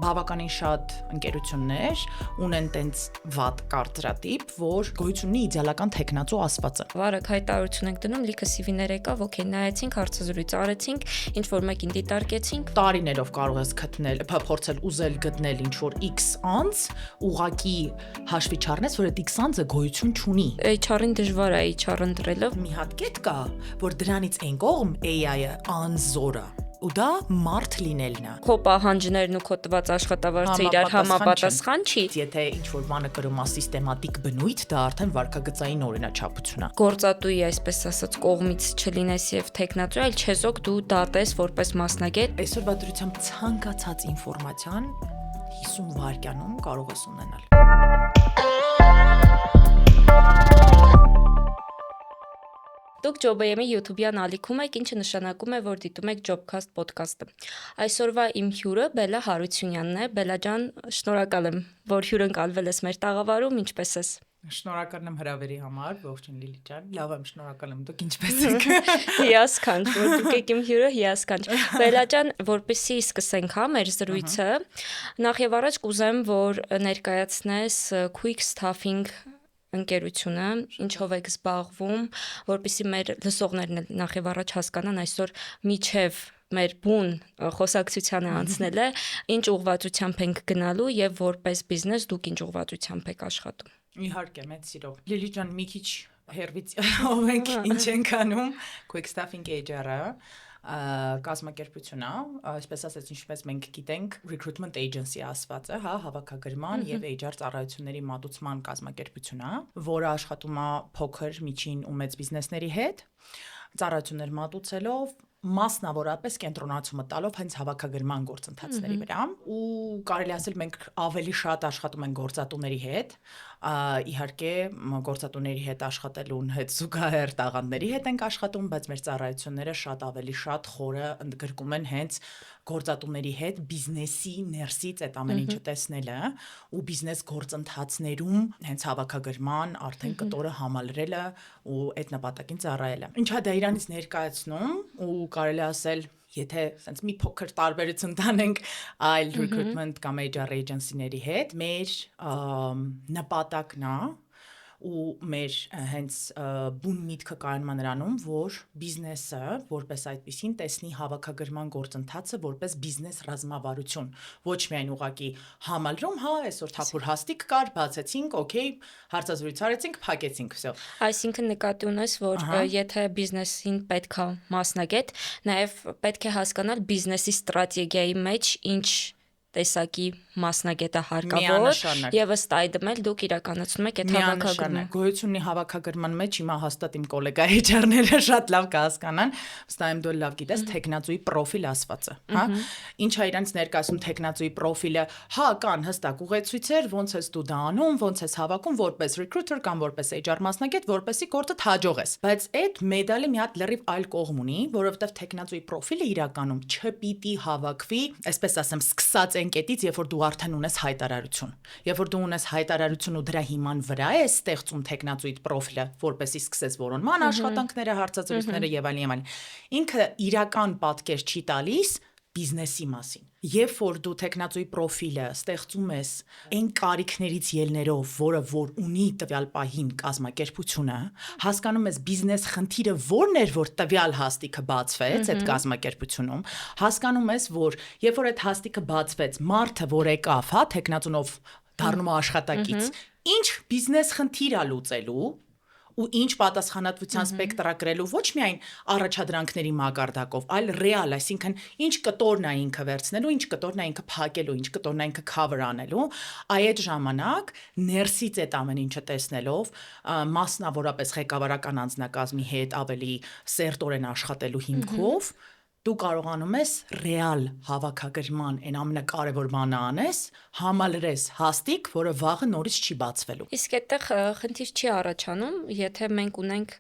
բավականին շատ ընկերություններ ունեն տենց վատ կարծրատիպ, որ գոյություն ունի իդեալական տեխնացու ասվածը։ Վարակ հայտարարություն ենք դնում, լիքը CV-ներ եկավ, օքեյ, նայեցինք, հարցազրույց արեցինք, ինչ որ մեկին դիտարկեցինք։ Տարիներով կարող ես գտնել, փորձել ուզել գտնել ինչ որ X անձ, ուղակի հաշվի չառնես, որ այդ X անձը գոյություն չունի։ HR-ին դժվար է HR ընտրելով։ Մի հատ կետ կա, որ դրանից այն կողմ AI-ը անզոր է։ Ու դա մարդ լինելն է։ Քո պահանջներն ու քո տված աշխատավարձը իրար համապատասխան չի։ Եթե ինչ-որ բանը կրում է սիստեմատիկ բնույթ, դա արդեն վարքագծային օրինաչափություն է։ Գործատուի, այսպես ասած, կողմից չլինես եւ տեխնացու, այլ չեզոք դու դատես որպես մասնագետ։ Այսօրվա դրությամբ ցանկացած ինֆորմացիան 50 վայրկյանում կարող ես ունենալ։ Դուք JobAM-ի YouTube-յան ալիքում եք, ինչը նշանակում է, որ դիտում եք Jobcast podcast-ը։ Այսօրվա իմ հյուրը Բելլա Հարությունյանն է։ Բելլա ջան, շնորհակալ եմ, որ հյուրընկալվել ես մեր տաղավարում, ինչպես ես։ Շնորհակալ եմ հրավերի համար, ողջույն Լիլի ջան։ Լավ եմ, շնորհակալ եմ, դուք ինչպես եք։ Հիասքանչ, որ դուք եք իմ հյուրը, հիասքանչ։ Բելլա ջան, որպեսզի սկսենք հա մեր զրույցը, նախ եւ առաջ կուզեմ, որ ներկայացնես Quick Staffing ընկերությունը, ինչով եք զբաղվում, որպեսզի մեր լսողներն նախ եւ առաջ հասկանան այսօր միջև մեր բուն խոսակցությանը անցնել է, ինչ ուղղվածությամբ ենք գնալու եւ որպես բիզնես դուք ինչ ուղղվածությամբ եք աշխատում։ Իհարկե, մեծ սիրով։ Լիլի ջան, մի քիչ հերվից ով ենք, ինչ ենք անում, Quick Staffing HR-ը կազմակերպություն է, այսպես ասած, ինչպես մենք գիտենք, recruitment agency ասվածը, հա, հավաքագրման եւ HR ծառայությունների մատուցման կազմակերպություն է, որը աշխատում է փոքր, միջին ու մեծ բիզնեսների հետ, ծառայություններ մատուցելով, մասնավորապես կենտրոնացումը տալով հենց հավաքագրման գործընթացների վրա ու կարելի ասել մենք ավելի շատ աշխատում ենք գործատուների հետ, իհարկե գործատուների հետ աշխատելուն հետ զուգահեռ տաղանդների հետ ենք աշխատում, բայց մեր ծառայությունները շատ ավելի շատ խորը ընդգրկում են հենց գործատուների հետ բիզնեսի ներսից այդ ամեն ինչը տեսնելը ու բիզնես գործընթացներում հենց հավաքագրման արդեն կտորը համալրելը ու այդ նպատակին ծառայելը։ Ինչա դա իրանից ներկայացնում ու կարելի ասել, եթե ասենց մի փոքր տարբերություն տանենք այլ recruitment կամ HR agency-ների հետ, մեր նպատակն է ու մեր հենց բուն միտքը կայանում է նրանում, որ բիզնեսը որպես այդպեսին տեսնի հավաքագրման գործընթացը որպես բիզնես ռազմավարություն, ոչ միայն ուղղակի համալրում, հա, այսօր թափուր հաստիկ կար, բացեցինք, օքեյ, հարցազրույց արեցինք, փակեցինք, всё։ Այսինքն նկատի ունես, որ եթե բիզնեսին պետք է մասնագետ, նաև պետք է հասկանալ բիզնեսի ստրատեգիայի մեջ ինչ տեսակի մասնագետը հարկավոր եւ ըստ այդմ էլ դուք իրականացնում եք այդ հավաքագրումը։ Գոյություն ունի հավաքագրման մեջ, հիմա հաստատ իմ գոլեգա HR-ները շատ լավ կհասկանան, վստահ եմ դու լավ գիտես տեխնացուի պրոֆիլ ասվածը, հա։ Ինչ է իրանց ներկայացում տեխնացուի պրոֆիլը, հա, կան հստակ ուղեցույցեր, ոնց ես դու դա անում, ոնց ես հավաքում որպես recruiter կամ որպես HR մասնագետ, որպեսզի գործդ հաջող ես։ Բայց այդ մեդալը մի հատ լրիվ այլ կողմ ունի, որովհետեւ տեխնացուի պրոֆիլը իրականում չպիտի հավաքվի, այսպես ասեմ, սկսած կետից, երբ որ դու արդեն ունես հայտարարություն։ Երբ որ դու ունես հայտարարություն ու դրա հիման վրա ես ստեղծում տեխնացուիդ պրոֆիլը, որպեսզի սկսես որոնման աշխատանքները, հարցազրույցները եւ այլն։ Ինքը իրական պատկեր չի տալիս բիզնեսի մասին։ Երբ որ դու տեխնացուի պրոֆիլը ստեղծում ես այն կարիքներից ելներով, որը որ ունի տվյալ պահին կազմակերպությունը, հասկանում ես բիզնես խնդիրը որն էր, որ տվյալ հաստիկը բացվեց այդ կազմակերպությունում, հասկանում ես, որ երբ որ այդ հաստիկը բացվեց, մարդը, որ եկավ, հա, տեխնացունով դառնում է աշխատակից, ինչ բիզնես խնդիր է լուծելու ու ինչ պատասխանատվության սպեկտրա կրելու ոչ միայն առաջադրանքների մակարդակով, այլ ռեալ, այսինքն ինչ կտորն է ինքը վերցնելու, ինչ կտորն է ինքը փակելու, ինչ կտորն է ինքը cover անելու, այդ ժամանակ ներսից այդ ամեն ինչը տեսնելով, մասնավորապես ղեկավարական անձնակազմի հետ ավելի սերտորեն աշխատելու հիմքով դու կարողանում ես ռեալ հավաքագրման այն ամենակարևոր բանը անես, համալրես հաստիկ, որը վաղը նորից չի բացվելու։ Իսկ այդտեղ խնդիր չի առաջանում, եթե մենք ունենք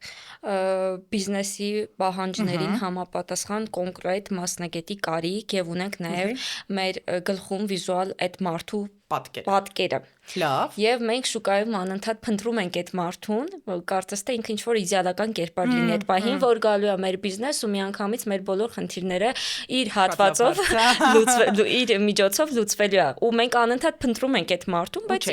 բիզնեսի պահանջներին համապատասխան կոնկրետ մասնագետի կարիք եւ ունենք նաեւ մեր գլխում վիզուալ այդ մարդու պատկերը։ Լավ։ Եվ մենք շուկայում անընդհատ փնտրում ենք այդ մարդուն, կարծես թե ինքը ինչ-որ իդեալական կերպար լինի այդ պահին, որ գալու է մեր բիզնես ու միանգամից մեր բոլոր խնդիրները իր հատվածով իր միջոցով լուծվելու է։ Ու մենք անընդհատ փնտրում ենք այդ մարդուն, բայց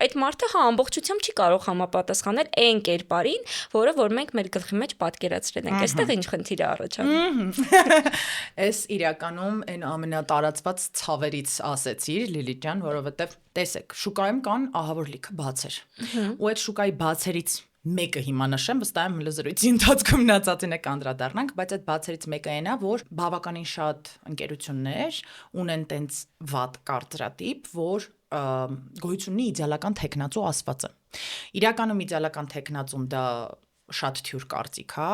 այդ մարդը ամբողջությամբ չի կարող համապատասխանել այն կերպարին, որ մենք մեր գլխի մեջ պատկերացրել ենք։ Այստեղ ինչ խնդիր է առաջանում։ Էս իրականում այն ամենատարածված ցավերից ասեցիր, Լիլիթ ջան, որովհետև տեսեք, շուկայում կան ահավոր լիքը բացեր։ Ու այդ շուկայի բացերից մեկը հիմա նշեմ, վստահ եմ լզրույցի ընթացքում մնացածին է կանդրադառնանք, բայց այդ բացերից մեկը այն է, որ բավականին շատ ընկերություններ ունեն տենց վատ կարծրատիպ, որ գոյություն ունի իդեալական տեխնացու ասվածը։ Իրականում իդեալական տեխնացուն դա շատ թյուր կարծիք է,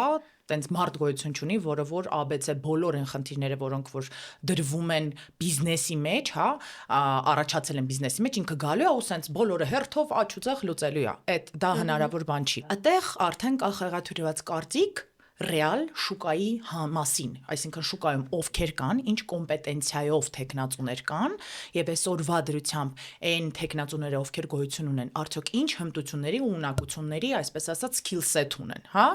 տենց մարդ գոյություն չունի, որը որ ABC բոլոր այն խնդիրները, որոնք որ դրվում են բիզնեսի մեջ, հա, առաջացել են բիզնեսի մեջ, ինքը գալու է ու սենց բոլորը հերթով աչուծեղ լուծելու է։ Այդ դա հնարավոր բան չի։ Այդտեղ արդեն կա խեղաթյուրված կարծիք ռեալ շուկայի մասին, այսինքն շուկայում ովքեր կան, ինչ կոմպետենցիայով տեխնացուներ կան, եւ այսօրվա դրությամբ այն տեխնացուները, ովքեր գոյություն ունեն, արդյոք ինչ հմտությունների ու ունակությունների, այսպես ասած, skill set ունեն, հա։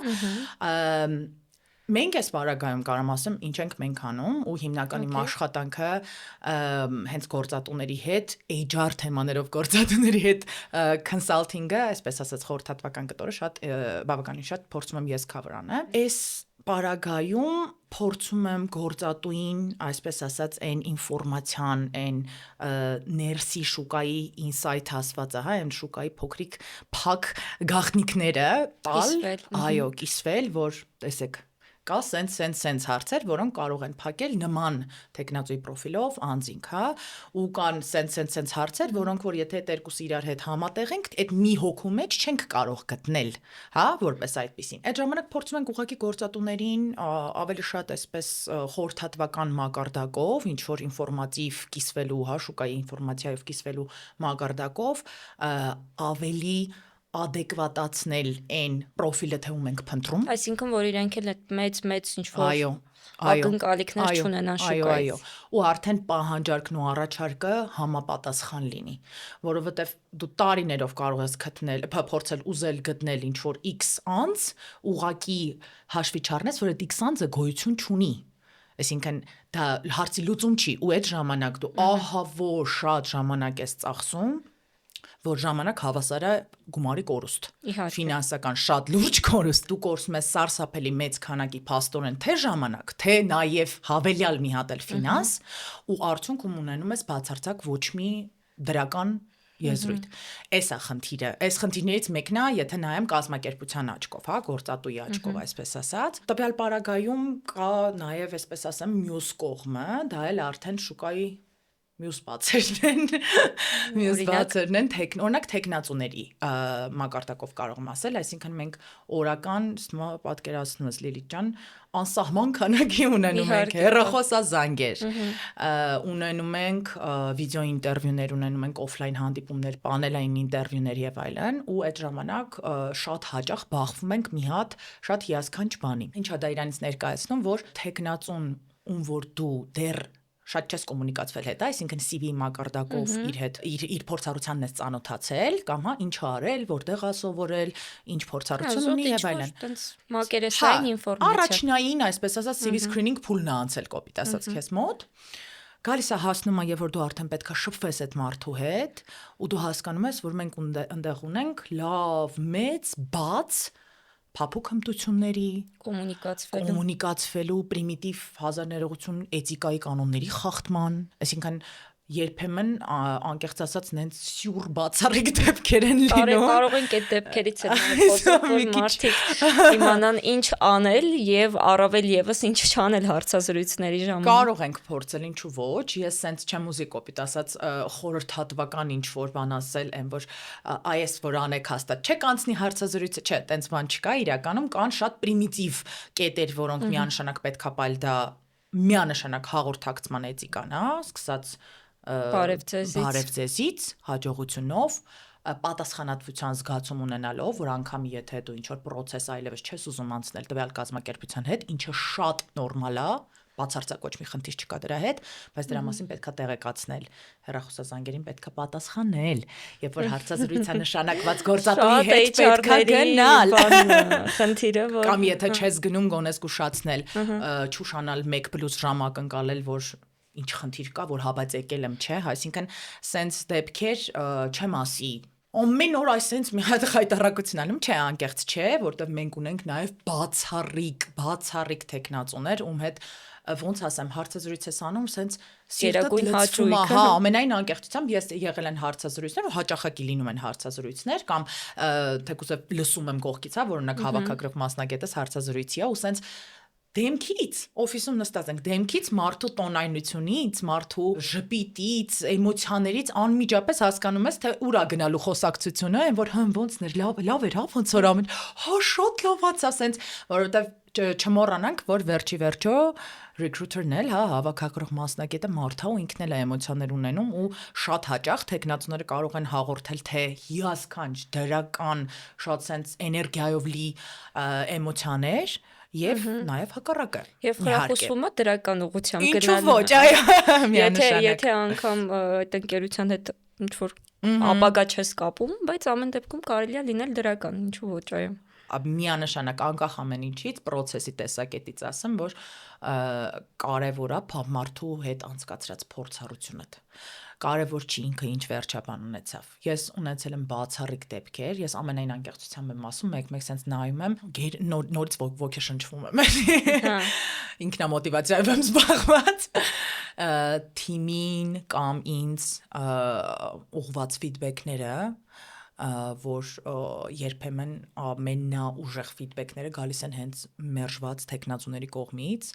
Մենք այս բարագայում կարամ ասեմ, ինչ ենք մենք անում ու հիմնական իմ աշխատանքը հենց գործատուների հետ, HR թեմաներով գործատուների հետ consulting-ը, այսպես ասած, խորհրդատվական կտորը շատ բավականին շատ փորձում եմ ես cover անեմ։ Այս բարագայում փորձում եմ գործատուին, այսպես ասած, այն ինֆորմացիան, այն ներսի շուկայի ինսայթ ասվածը, հա, այն շուկայի փոքրիկ փակ գաղտնիքները տալ, այո, կիսվել, որ տեսեք կա սենց հարցեր, որոնք կարող են փակել նման տեխնացուի պրոֆիլով անձինք, հա, ու կան սենց հարցեր, որոնք որ եթե այդ երկուսը իրար հետ համատեղենք, այդ մի հոգու մեջ չենք կարող գտնել, հա, որպես այդպեսին։ Այդ ժամանակ փորձում ենք ուղղակի գործատուներին ավելի շատ այսպես խորհրդատվական մակարդակով, ինչ որ ինֆորմատիվ կիսվելու, հա, շուկայի ինֆորմացիայով կիսվելու մակարդակով ավելի adekvatացնել այն պրոֆիլը թե ում ենք փնտրում։ Այսինքն որ իրենք էլ մեծ ինչ-որ ակնկալիքներ չունենան շուկայից։ Այո, ու արդեն պահանջարկն ու առաջարկը համապատասխան լինի, որովհետև դու տարիներով կարող ես փորձել ուզել գտնել ինչ-որ X անձ, ուղղակի հաշվի չառնես, որ այդ X անձը գոյություն չունի։ Այսինքն դա հարցի լուծում չի, ու այդ ժամանակ դու ահա որ շատ ժամանակ ես ծախսում, որ ժամանակ հավասար է գումարի կորուստ, ֆինանսական շատ լուրջ կորուստ, դու կորսում ես սարսափելի մեծ քանակի փաստորեն թե ժամանակ, թե նաև հավելյալ մի հատ էլ ֆինանս, ու արդյունքում ունենում ես բացարձակ ոչ մի դրական եզրույթ։ Էս է խնդիրը։ Այս խնդիրներից մեկն է, եթե նայեմ կազմակերպության աչքով, հա, գործատուի աչքով, այսպես ասած։ Տվյալ պարագայում կա նաև, այսպես ասեմ, մյուս կողմը, դա էլ արդեն շուկայի մյուս բացերն են, օրինակ տեխնացուների մակարդակով կարող եմ ասել, այսինքն մենք օրական, պատկերացնում ես Լիլիթ ջան, անսահման քանակի ունենում ենք հեռախոսազանգեր, ունենում ենք վիդեո ինտերվյուներ, ունենում ենք օֆլայն հանդիպումներ, պանելային ինտերվյուներ եւ այլն, ու այդ ժամանակ շատ հաճախ բախվում ենք մի հատ շատ հիասքանչ բանի։ Ինչա դա իրանից ներկայացնում, որ տեխնացուն, ում որ դու դեռ շատ չես կոմունիկացվել հետ, այսինքն CV մակարդակով իր հետ իր փորձառությանն ես ծանոթացել, կամ հա ինչ արել, որտեղ է սովորել, ինչ փորձառություն ունի եւ այլն։ Տենց մակերեսային ինֆորմացիա։ Առաջնային, այսպես ասած, CV screening փուլն է անցել կոպիտ ասած քեզ մոտ։ Գալիս է հասնում է, եւ որ դու արդեն պետք է շփվես այդ մարդու հետ, ու դու հասկանում ես, որ մենք այնտեղ ունենք լավ, մեծ, բաց փափուկ հմտությունների, կոմունիկացվելու, պրիմիտիվ հազար ներողություն էթիկայի կանոնների խախտման, այսինքն երբեմն անկեղծ ասած նենց սյուր բացառիկ դեպքեր են լինում։ Կարող ենք այդ դեպքերից էլ խոսել, որ մարդիկ իմանան ինչ անել եւ առավել եւս ինչ չանել հարցազրույցների ժամանակ։ Կարող ենք փորձել, ինչու ոչ, ես սենց չեմ ուզի կոպիտ ասած խորհրդատվական ինչ որ բան ասել, այն որ այս որ անեք հաստատ չեք անցնի հարցազրույցը, չէ, տենց բան չկա, իրականում կան շատ պրիմիտիվ կետեր, որոնք միանշանակ պետքա պայել դա միանշանակ հաղորդակցման էթիկան, հա, սկսած բարև ձեզից, հաջողությունով, պատասխանատվության զգացում ունենալով, որ անգամ եթե դու ինչ որ process այլևս չես ուզում անցնել տվյալ կազմակերպության հետ, ինչը շատ նորմալ է, բացարձակ ոչ մի խնդիր չկա դրա հետ, բայց դրա մասին պետքա տեղեկացնել, հեռախոսազանգերին պետքա պատասխանել, երբ որ հարցազրույցը նշանակված գործատուի հետ պետքա գնալ, խնդիրը որ կամ եթե չես գնում գոնես կուշացնել, չուշանալ 1+ ժամ ակնկալել, որ ինչ խնդիր կա, որ հավաց եկել եմ, չէ, այսինքն սենց դեպքեր չեմ ասի Ամեն օր այսենց մի հատ խայտարակություն անում, չէ, անկեղծ չէ, որտեղ մենք ունենք նաև բացառիկ տեխնացուներ, ում հետ ոնց ասեմ, հարցազրույց ես անում, սենց Գերագույն լցվում է, հաճույք, հա, ամենայն անկեղծությամբ ես եղել են հարցազրույցներ, ու հաճախակի լինում են հարցազրույցներ, կամ թեկուզը լսում եմ կողքից, հա, որ օրինակ հավաքագրող մասնագետս հարցազրույցի է, ու սենց դեմքից, օֆիսում նստած ենք, դեմքից մարդու տոնայնությունից, մարդու ժպիտից, էմոցիաներից անմիջապես հասկանում ես, թե ուր է գնալու խոսակցությունը, այն որ ոնցներ, լավ էր, հա, ոնց որ ամեն, հա, շատ լավացա, սենց, որովհետև չմոռանանք, որ վերջի վերջո recruiter-ն էլ, հա, հավաքագրող մասնագետը մարդ է ու ինքն էլ է էմոցիաներ ունենում ու շատ հաճախ տեխնացուները կարող են հաղորդել թե հիասքանչ, դրական, շատ սենց էներգիայով լի էմոցիաներ Եվ նաև հակառակը։ Եվ խրախուսվում է դրական ուղղությամբ գնալու։ Ինչու ոչ, այո, միանշանակ։ Եթե անգամ այդ ընկերության հետ ինչ որ ապագա չես կապում, բայց ամեն դեպքում կարելի է լինել դրական, ինչու ոչ, այո։ Միանշանակ անկախ ամեն ինչից, process-ի տեսակետից ասեմ, որ կարևոր է մարդու հետ անցկացրած փորձառությունդ։ Կարևոր չի ինքը ինչ վերջաբան ունեցավ։ Ես ունեցել եմ բացառիկ դեպքեր, ես ամենայն անկեղծությամբ եմ ասում, մեկ-մեկ sense նայում եմ, նորից ոգեշնչվում եմ։ Ինքնամոտիվացիայով եմ զբաղված։ Թիմին կամ ինձ ուղղված ֆիդբեքները որ երբեմն ամենաուժեղ ֆիդբեքները գալիս են հենց մերժված տեխնացուների կողմից,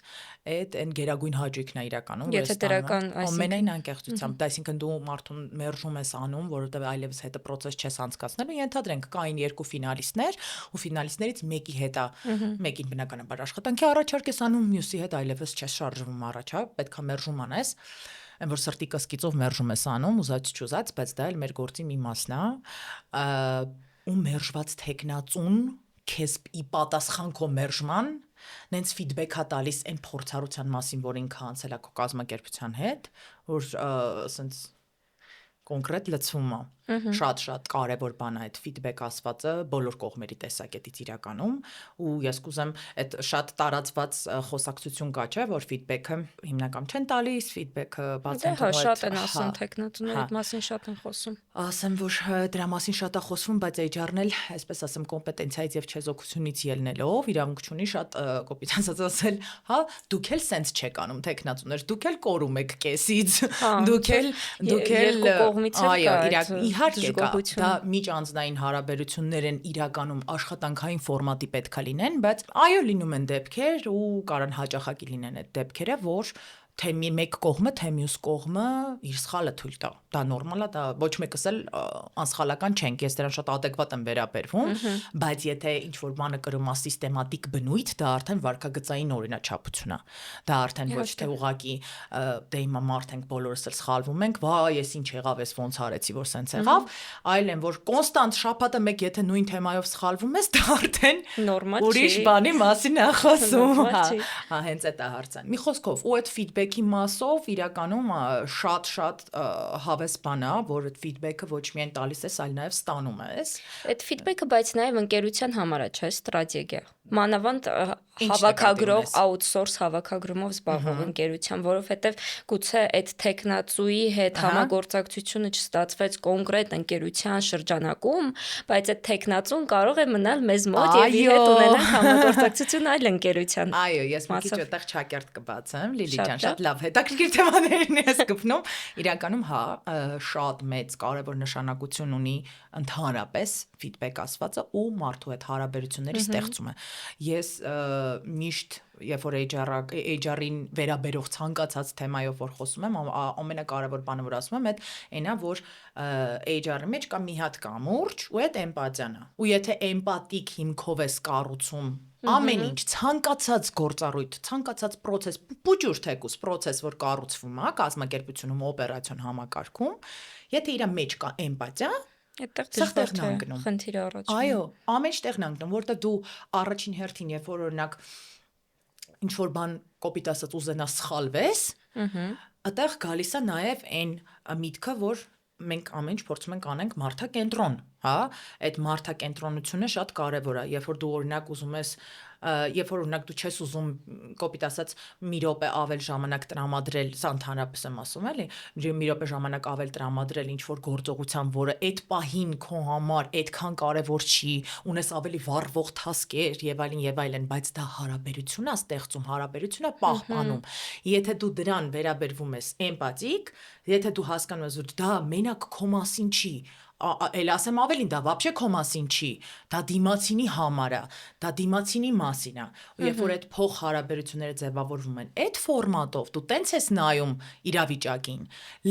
այդ այն գերագույն հաճույքն է իրականում, Եթե դրական, ամենայն անկեղծությամբ, այսինքն դու մարդուն մերժում ես անում, որովհետև այլևս հետը process չես անցկացնել, ու ենթադրենք կային 2 ֆինալիստներ, ու ֆինալիստներից մեկի հետ է, մեկին բնականաբար աշխատանքի առաջարկ ես անում, մյուսի հետ այլևս չես շարժվում առաջ, հա, պետքա մերժում անես Այն որ սրտի կսկիծով մերժում ես անում, ուզած չուզած, բայց դա էլ մեր գործի մի մասն է, ու մերժված տեխնացուն քեզ ի պատասխան քո մերժման, նենց ֆիդբեք է տալիս այն փորձառության մասին, որ ինքը անցել է քո կազմակերպության հետ, որ ասենց կոնկրետ լցվում է։ Շատ կարևոր բան է այդ ֆիդբեք ասվածը բոլոր կողմերի տեսակետից իրականում ու ես կուզեմ այդ շատ տարածված խոսակցություն կա չէ որ ֆիդբեքը հիմնական չեն տալիս ֆիդբեքը բացեն Հա շատ են ասում տեխնատուների այդ մասին շատ են խոսում ասեմ որ դրա մասին շատ է խոսվում բայց HR-ն էլ այսպես ասեմ կոմպետենցիայից եւ չեզոքությունից ելնելով իրավունք չունի շատ կոպիտ ասել հա դուք էլ սենց չեք անում տեխնատուներ դուք էլ կորում եք կեսից դուք էլ երկու կողմից էլ կա Իհարկե դա միջանձնային հարաբերություններ են իրականում աշխատանքային ֆորմատի պետքա լինեն, բայց այո լինում են դեպքեր ու կարան հաճախակի լինեն այդ դեպքերը, որ թե մեկ կողմը, թե մյուս կողմը իր սխալը թույլ տա։ Դա նորմալ է, դա ոչ մեկս էլ անսխալական չենք, ես դրան շատ adekvat եմ վերաբերվում, բայց եթե ինչ որ բանը կրում է սիստեմատիկ բնույթ, դա արդեն վարքագծային օրինաչափություն է։ Դա արդեն ոչ թե ուղակի դե հիմա մարդ ենք բոլորս էլ սխալվում ենք, վայ, ես ինչ եղավ, ես ոնց արեցի, որ սենց եղավ, այլ են որ կոնստանտ շաբաթը մեկ եթե նույն թեմայով սխալվում ես, դա արդեն ուրիշ բանի մասին է խոսում, հա, հենց այդ է հարցը։ Մի խոսքով, ու այդ ֆիդբեքի մասով իրականում շատ հավես բան է, որ այդ ֆիդբեքը ոչ միայն տալիս ես, այլ նաև ստանում ես։ Այդ ֆիդբեքը բայց նաև ընկերության համար է, չէ՞, ստրատեգիա։ Մանավանդ հավաքագրող outsource հավաքագրումով զբաղվող ընկերության, որովհետև գուցե այդ տեխնացուի հետ համագործակցությունը չստացվեց կոնկրետ ընկերության շրջանակում, բայց այդ տեխնացուն կարող է մնալ մեզ մոտ եւ իր հետ ունենալ համագործակցություն այլ ընկերության։ Այո, ես մի քիչ այդտեղ ճակերտ կբացեմ, Լիլի ջան, շատ լավ հետաքրքիր թեմաներն ես գտնում։ Իրականում հա, շատ մեծ կարևոր նշանակություն ունի ընդհանրապես ֆիդբեք ասվածը ու մարդու հետ հարաբերությունների ստեղծումը։ Ես միշտ երբ որ HR-ին վերաբերող ցանկացած թեմայով որ խոսում եմ, ամենակարևոր բանը որ ասում եմ, այնա որ HR-ի մեջ կա մի հատ կամուրջ ու այդ էմպաթիան է։ Ու եթե էմպաթիկ հիմքով ես կառուցում ամեն ինչ ցանկացած գործառույթ, ցանկացած process, փոճուր թեկուս process որ կառուցվում է կազմակերպությունում օպերացիոն համակարգում, եթե իր մեջ կա էմպաթիա, այդտեղ դժվար խնդիր առաջ։ Այո, ամեն ինչտեղն անգնում, որտեղ դու առաջին հերթին երբ որ օրինակ ինչ որ բան կոպիտ ասած ուզենա սխալվես, այդտեղ գալիս է նաև այն միտքը, որ մենք ամեն ինչ փորձում ենք անենք մարդակենտրոն, հա, այդ մարդակենտրոնությունը շատ կարևոր է, երբ որ դու օրինակ ուզում ես, երբ որ օրինակ դու չես ուզում կոպիտ ասած մի րոպե ավել ժամանակ տրամադրել, սա ընդհանրապես եմ ասում, էլի, մի րոպե ժամանակ ավել տրամադրել ինչ որ գործողության, որը այդ պահին քո համար այդքան կարևոր չի, ունես ավելի վառվող թասկեր եւ այլն, բայց դա հարաբերություն է ստեղծում, հարաբերություն է պահպանում։ Եթե դու դրան վերաբերվում ես էմպաթիկ, եթե դու հասկանում ես, որ դա մենակ քո մասին չի, էլ ասեմ ավելին, դա вообще քո մասին չի, դա դիմացինի համար է, դա դիմացինի մասին է, ու երբ որ այդ փող հարաբերությունները ձևավորվում են այդ ֆորմատով, դու տենց ես նայում իրավիճակին,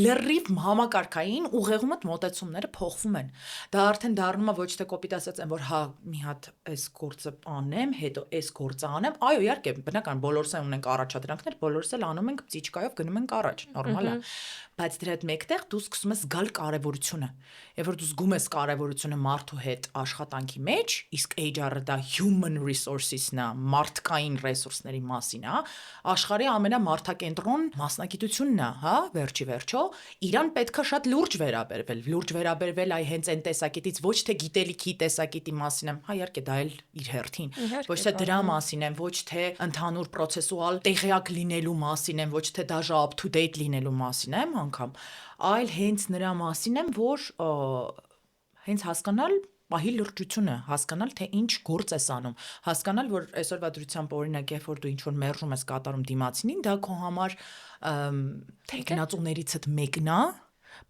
լրիվ համակարգային ուղեղումդ մոտեցումները փոխվում են, դա արդեն դառնում է ոչ թե կոպիտ ասած են, որ հա մի հատ այս գործը անեմ, հետո այս գործը անեմ, այո, իհարկե, բնական, բոլորս ունենք առաջադրանքներ, բոլորս էլ անում ենք ծիճկայով գնում ենք առաջ, նորմալ է, բայց դրա հետ մեկտեղ դու սկսում ես զգալ կարևորությունը, երբ որ դու զգում ես կարևորությունը մարդու հետ աշխատանքի մեջ, իսկ HR-ը դա human resources-ն է, մարդկային ռեսուրսների մասին է, աշխարհի ամենամարդակենտրոն մասնագիտությունն է, հա, վերջի վերջո, իրան պետքա շատ լուրջ վերաբերվել այ հենց այն տեսակետից, ոչ թե գիտելիքի տեսակետի մասին եմ, հա, իհարկե դա էլ իր հերթին, ոչ թե դրա մասին եմ, ոչ թե ընդհանուր պրոցեսուալ տեղյակ լինելու մասին եմ, ոչ թե դաժա up to date լինելու մասին եմ անգամ, այլ հենց նրա մասին եմ, որ հենց հասկանալ պահի լրջությունը, հասկանալ թե ինչ գործ ես անում, հասկանալ, որ այսօրվա դրությամբ օրինակ երբ որ դու ինչ որ մերժում ես կատարում դիմացինին, դա քո համար թեկնածուներիցդ մեկն է,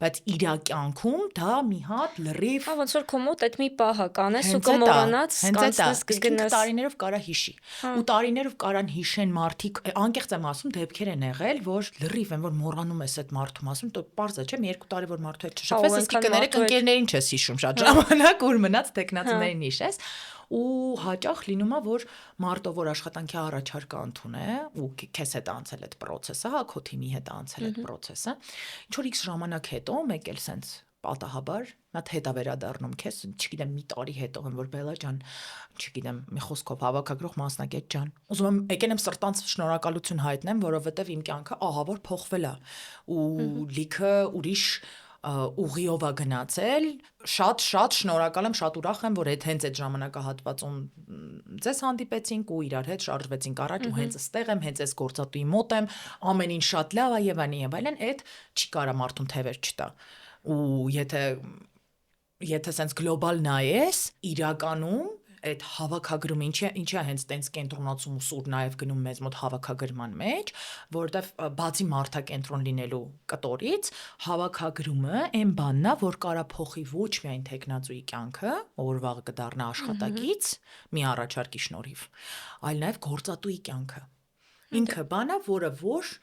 բայց իր կյանքում դա մի հատ լրիվ ոնց որ քո մոտ այդ մի պահը կանես ու կմոռանաս, կանցնես կգնաս տարիներով կարա հիշի։ Ու տարիներով կարան հիշեն մարդիկ, անկեղծ եմ ասում, դեպքեր են եղել, որ լրիվ են, որ մոռանում ես այդ մարդու մասին, դու պարզ է, չէ՞, մի 2 տարի որ մարդու հետ չշփվես, իսկ կներեք ընկերներին չես հիշում շատ ժամանակ, ուր մնաց տեխնացիներին հիշես։ Ու հաճախ լինում է, որ մարդը, որ աշխատանքի առաջարկը ընդունե ու քեզ հետ անցել այդ process-ը, հա, քո թիմի հետ անցել այդ process-ը, ինչ որ X ժամանակ հետո մեկ էլ սենց պատահաբար նա հետ է վերադառնում քեզ, չգիտեմ, մի տարի հետո, որ Բելա ջան, չգիտեմ, մի խոսքով հավաքագրող մասնագետ ջան, ուզում եմ եկել եմ սրտանց շնորհակալություն հայտնեմ, որովհետև իմ կյանքը ահա որ փոխվել է ու լիքը ուրիշ ուղիով է գնացել, շատ շնորհակալ եմ, շատ ուրախ եմ, որ հենց այդ ժամանակահատվածում ձեզ հանդիպեցինք ու իրար հետ շարժվեցինք առաջ ու հենց այստեղ եմ, հենց այս գործատուի մոտ եմ, ամեն ինչ շատ լավ է եւ այլն, այդ չի կարա մարդուն թևեր չտա։ Ու եթե sense գլոբալ նայես, իրականում այդ հավաքագրումը ինչի է հենց տենց կենտրոնացում ու սուր նաև գնում մեզ մոտ հավաքագրման մեջ, որովհետև բացի մարդակենտրոն լինելու կտորից, հավաքագրումը այն բանն է, որ կարա փոխի ոչ միայն տեխնացուի կյանքը, որ վաղը կդառնա աշխատակից, մի առաջարկի շնորհիվ, այլ նաև գործատուի կյանքը։ Ինքը բան է, որը որ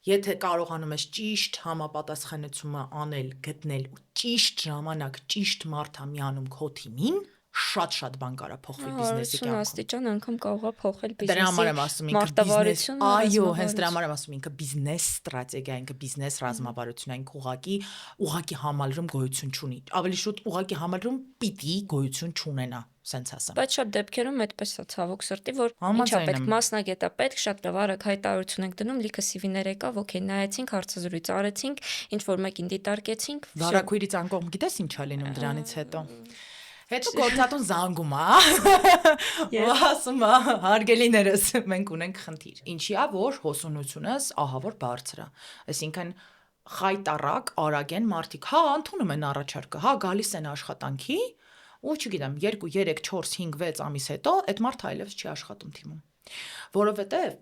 եթե կարողանում ես ճիշտ համապատասխանեցումը անել, գտնել ու ճիշտ ժամանակ, ճիշտ մարդ ամյանում քո թիմին, շատ բան կարա փոխվի բիզնեսի կյանքում։ Աստիճան անգամ կարող է փոխել Դրա համար եմ ասում ինքը բիզնես, մարտավարությունը, այո, հենց դրա համար եմ ասում ինքը բիզնես ստրատեգիա, ինքը բիզնես ռազմավարություն, այն ուղղակի համալրում գոյություն չունի։ Ավելի շուտ ուղղակի համալրում պիտի գոյություն չունենա, սենց ասեմ։ Բայց շատ դեպքերում այդպես է ցավոք սրտի, որ ինչա պետք, մասնագետ է պետք, շատ լավ արագ հայտարարություն ենք դնում, լիքը CV-ներ եկավ, օքեյ, նայեցինք, հարցազրույց արեցինք, ինչ որ մեկին դիտարկեցինք։ Վարակույրից անկողմ գիտես ինչ է լինում դրանից հետո։ Հետո գործատուն զանգում է, ու ասում է, հարգելիներս, մենք ունենք խնդիր։ Ինչի է, որ հոսունությունս ահա որ բարձր է։ Այսինքն խայտարակ, արագ են մարդիկ, հա, ընդունում են առաջարկը, հա, գալիս են աշխատանքի, ու չգիտեմ, 2, 3, 4, 5, 6 ամիս հետո այդ մարդը այլևս չի աշխատում թիմում։ Որովհետև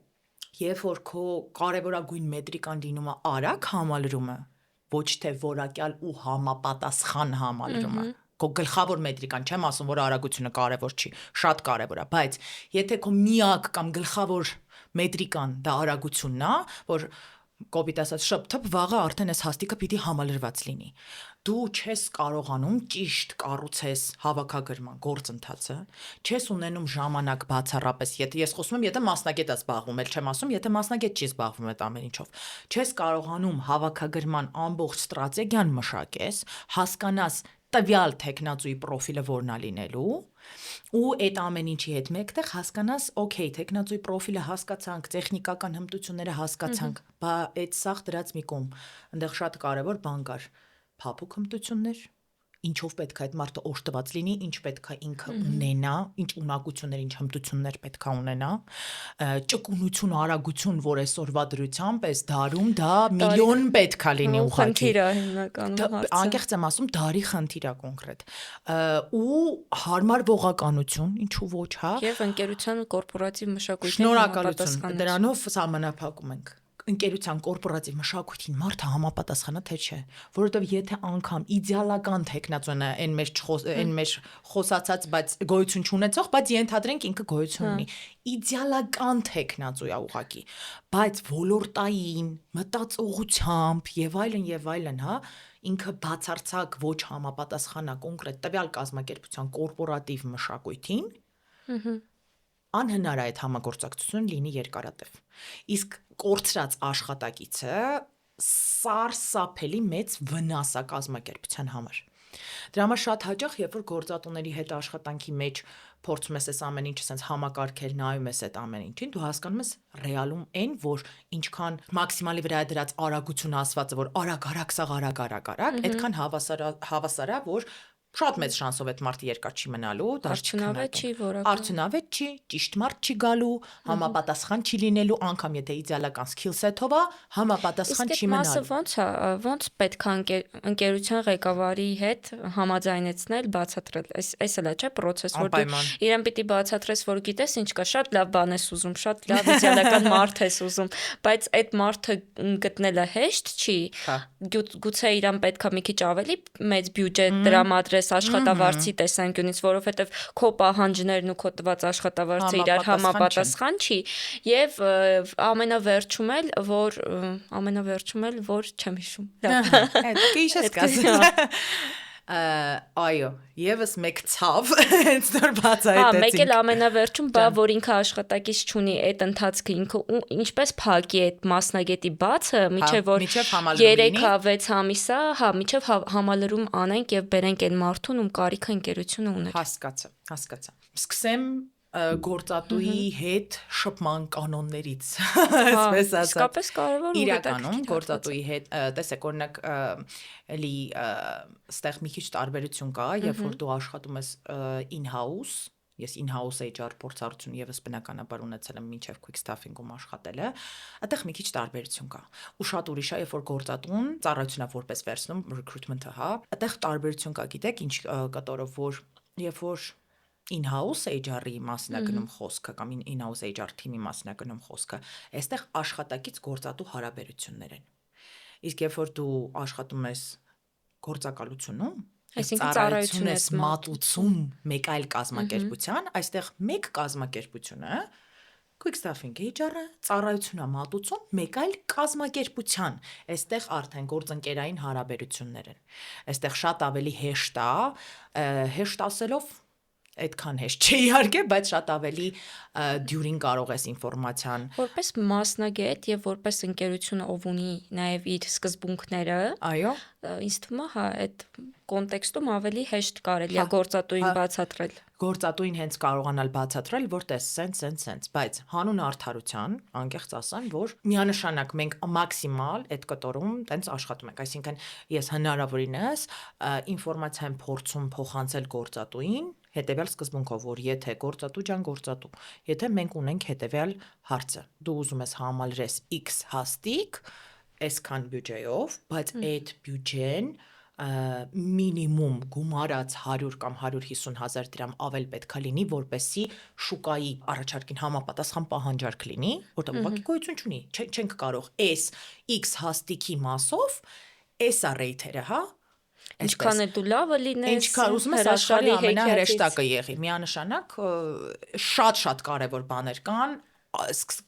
երբ որ քո կարևորագույն մետրիկան լինում է արագ համալրումը, ոչ թե որակյալ ու համապատասխան համալրումը, քո գլխավոր մետրիկան, չեմ ասում, որ արագությունը կարևոր չի, շատ կարևոր է, բայց եթե քո միակ կամ գլխավոր մետրիկան դա արագությունն է, որ կոպիտ ասած շփթփ վաղը արդեն այս հաստիկը պիտի համալրված լինի։ Դու չես կարողանում ճիշտ կառուցես հավաքագրման գործընթացը, չես ունենում ժամանակ բացառապես, եթե ես խոսում եմ, եթե մասնագետ է զբաղվում, էլ չեմ ասում, եթե մասնագետ չի զբաղվում այդ ամեն ինչով, չես կարողանում հավաքագրման ամբողջ ստրատեգիան մշակես, հասկանաս տվյալ տեխնացուի պրոֆիլը որն է լինելու ու այդ ամեն ինչի հետ մեկտեղ հասկանաս, օքեյ, տեխնացուի պրոֆիլը հասկացանք, տեխնիկական հմտությունները հասկացանք, բա այդ սաղ դրած մի կողմ, այնտեղ շատ կարևոր բան կար, փափուկ հմտություններ, ինչով պետք է այդ մարդը օժտված լինի, ինչ պետք է ինքը ունենա, ինչ ունակություններ, ինչ հմտություններ պետք է ունենա, ճկունություն, արագություն, որ այսօրվա դրությամբ էս դարում դա միլիոն պետք է լինի ուղղակի։ Խնդիր է հիմնականում հարցը։ Անկեղծ եմ ասում, դարի խնդիր է կոնկրետ։ Ու հարմար ողականություն, ինչու ոչ, հա։ Եվ ընկերության կորպորատիվ մշակույթի Շնորհակալություն։ Դրանով սահմանափակում ենք ընկերության կորպորատիվ մշակույթին մարդը համապատասխանա թե չէ, որովհետև եթե անգամ իդեալական տեխնացուը այն մեր խոսացած, բայց գոյություն չունեցող, բայց ենթադրենք ինքը գոյություն ունի, իդեալական տեխնացու է ուղղակի, բայց ոլորտային մտածողությամբ եւ այլն, հա, ինքը բացարձակ ոչ համապատասխանա կոնկրետ տվյալ կազմակերպության կորպորատիվ մշակույթին, անհնար է այդ համագործակցությունը լինի երկարատև։ Իսկ կորցրած աշխատակիցը սարսափելի մեծ վնաս է կազմակերպության համար։ Դրա համար շատ հաճախ, երբ որ գործատուների հետ աշխատանքի մեջ փորձում ես այս ամեն ինչը sense համակարգել, նայում ես այդ ամեն ինչին, դու հասկանում ես ռեալում այն, որ ինչքան մաքսիմալի վրա է դրած արագություն ասվածը, որ արագ, սաղ արագ, այդքան հավասար է, որ շատ մեծ շանսով այդ մարդը երկար չի մնալու, արդյունավետ չի, ճիշտ մարդ չի գալու, համապատասխան չի լինելու, անգամ եթե իդեալական skill set-ով է, համապատասխան չի մնալու։ Իսկ այդ մասը ոնց պետք է ընկերության ղեկավարի հետ համաձայնեցնել, բացատրել։ Այս էլ է, չէ՞, process, որ դու իրեն պիտի բացատրես, որ գիտես ինչ կա, շատ լավ բան ես ուզում, շատ լավ իդեալական մարդ ես ուզում, բայց այդ մարդը գտնելը հեշտ չի։ Գուցե իրան պետք է մի քիչ ավելի մեծ բյուջետ տրամադրես աշխատավարձի տեսանկյունից, որովհետև քո պահանջներն ու քո տված աշխատավարձը իրար համապատասխան չի, եւ ամենավերջում էլ որ չեմ հիշում։ Այդ քիչ կասես։ Այո, եւս մեկ ցավ, հենց նոր բացահայտեցինք։ Մեկ էլ ամենավերջում, բա որ ինքը աշխատակից չունի, այդ ընթացքը ինքը ինչպես փակի այդ մասնագետի բացը, միջև որ 3-6 ամիս է, միջև համալրում անենք եւ բերենք այն մարդուն, ում կարիքը ընկերությունը ուներ։ Հասկացա։ Սկսեմ գործատուի հետ շփման կանոններից, այսպես ասած։ Իսկապես կարևոր ու իրականում գործատուի հետ, տեսեք, օրինակ, էլի ստեղ մի քիչ տարբերություն կա, երբ որ դու աշխատում ես in-house, ես in-house HR փորձառություն եւս բնականաբար ունեցել եմ մինչև quick staffing-ում աշխատելը, այդտեղ մի քիչ տարբերություն կա։ Ու շատ ուրիշ է, երբ որ գործատուն ծառայությունա որպես վերցնում recruitment-ը, հա, այդտեղ տարբերություն կա, գիտեք, ինչ կտորով, որ երբ որ in-house HR-ի մասն է գնում խոսքը կամ in-house HR թիմի մասն է գնում խոսքը, այստեղ աշխատակից գործատու հարաբերություններ են։ Իսկ երբ որ դու աշխատում ես գործակալությունում, այսինքն ծառայություն ես մատուցում մեկ այլ կազմակերպության, այստեղ մեկ կազմակերպությունը quick staffing HR-ը ծառայություն է մատուցում մեկ այլ կազմակերպության։ Այստեղ արդեն գործընկերային հարաբերություններ են։ Այստեղ շատ ավելի հեշտ է, հեշտ ասելով այդքան հեշտ չէ իհարկե, բայց շատ ավելի դյուրին կարող ես ինֆորմացիան։ Որպես մասնագետ եւ որպես ընկերություն, ով ունի նաեւ իր սկզբունքները, այո, ինձ թվում է, հա, այդ կոնտեքստում ավելի հեշտ կարելի է գործատուին բացատրել։ Գործատուին հենց կարողանալ բացատրել, որ տես սենց, բայց հանուն արդարության, անկեղծ ասեմ, որ միանշանակ մենք մաքսիմալ այդ կտորում տենց աշխատում ենք, այսինքն ես հնարավորինս ինֆորմացիա եմ փորձում փոխանցել գործատուին, հետեւյալ սկզբունքով, որ եթե գործատու, եթե մենք ունենք հետեւյալ հարցը, դու ուզում ես համալրես X հաստիկ, այսքան բյուջեով, բայց այդ բյուջեն մինիմում գումարած 100 կամ 150 հազար դրամ ավել պետք է լինի, որպեսզի շուկայի առաջարկին համապատասխան պահանջարկ լինի, որտեղ ուղղակի գոյություն չունի, չենք կարող այս X հաստիկի մասով էսա ռեյթերը, հա, ինչքան է դու լավը լինես, ինչքան ուզում ես աշխարհի ամենահրեշտակը եղի, միանշանակ շատ կարևոր բաներ կան,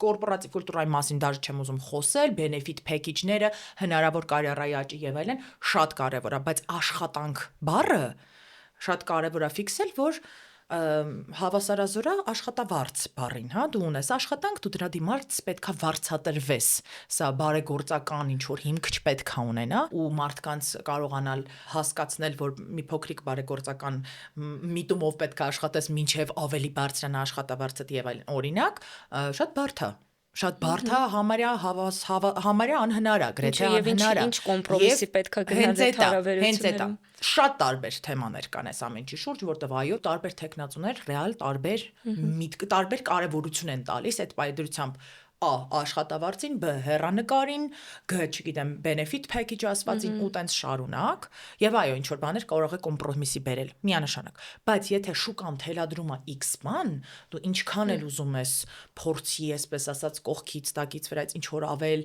կորպորատիվ կուլտուրայի մասին դաժե չեմ ուզում խոսել, benefit package-ները, հնարավոր կարիերայի աճի եւ այլն, շատ կարևոր է, բայց աշխատանք բառը շատ կարևոր է ֆիքսել, որ հավասարազորը աշխատավարձ բառին, հա, դու ունես աշխատանք, դու դրա դիմաց պետքա վարձատրվես։ Սա բարեգործական ինչ որ հիմք չպետքա ունենա ու մարդկանց կարողանալ հասկացնել, որ մի փոքրիկ բարեգործական միտումով պետքա աշխատես, մինչև ավելի բարձրանա աշխատավարձը եւ այլն։ Օրինակ, շատ բարդ է։ Շատ բարդ է, համարյա անհնար է, գրեթե անհնար է։ Ինչ կոմպրոմիսի պետքա գնալ այդ հարաբերություններում։ Շատ տարբեր թեմաներ կան այս ամենի շուրջ, որտեղ այո, տարբեր տեխնացուներ ռեալ տարբեր միտք, տարբեր կարևորություն են տալիս այդ պայդրությամբ աշխատավարձին, բ հեռանկարին, գ չգիտեմ benefit package ասվածին ու տենց շարունակ, եւ այո, ինչ որ բաներ կարող է կոմպրոմիսի բերել, միանշանակ, բայց եթե շուկան թելադրում է X բան, դու ինչքան էլ ուզում ես փորձի, այսպես ասած, կողքից, տակից վրայից ինչ որ ավել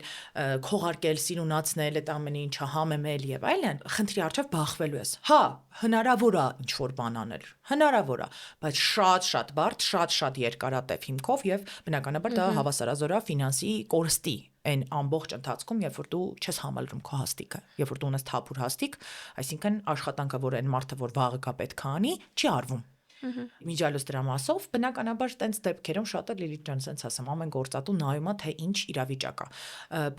քողարկել, սիրունացնել այդ ամենը ինչը համեմել եւ այլն, խնդրի առջև բախվելու ես։ Հա, հնարավոր է ինչ որ բան անել, հնարավոր է, բայց շատ բարդ, շատ երկարատև հիմքով եւ բնականաբար դա հավասարազոր ֆինանսի կորստի այն ամբողջ ընթացքում, երբ որ դու չես համալրում քո հաստիկը, երբ որ դու ունես թափուր հաստիկ, այսինքն աշխատանքը, որ այն մարդը, որ վաղը կա պետք է անի, չի արվում։ Միջալոց դրա մասով բնականաբար տենց դեպքերում շատ է Լիլիթ ջան, ասենց ասեմ, ամեն գործատու նայում է թե ինչ իրավիճակ է։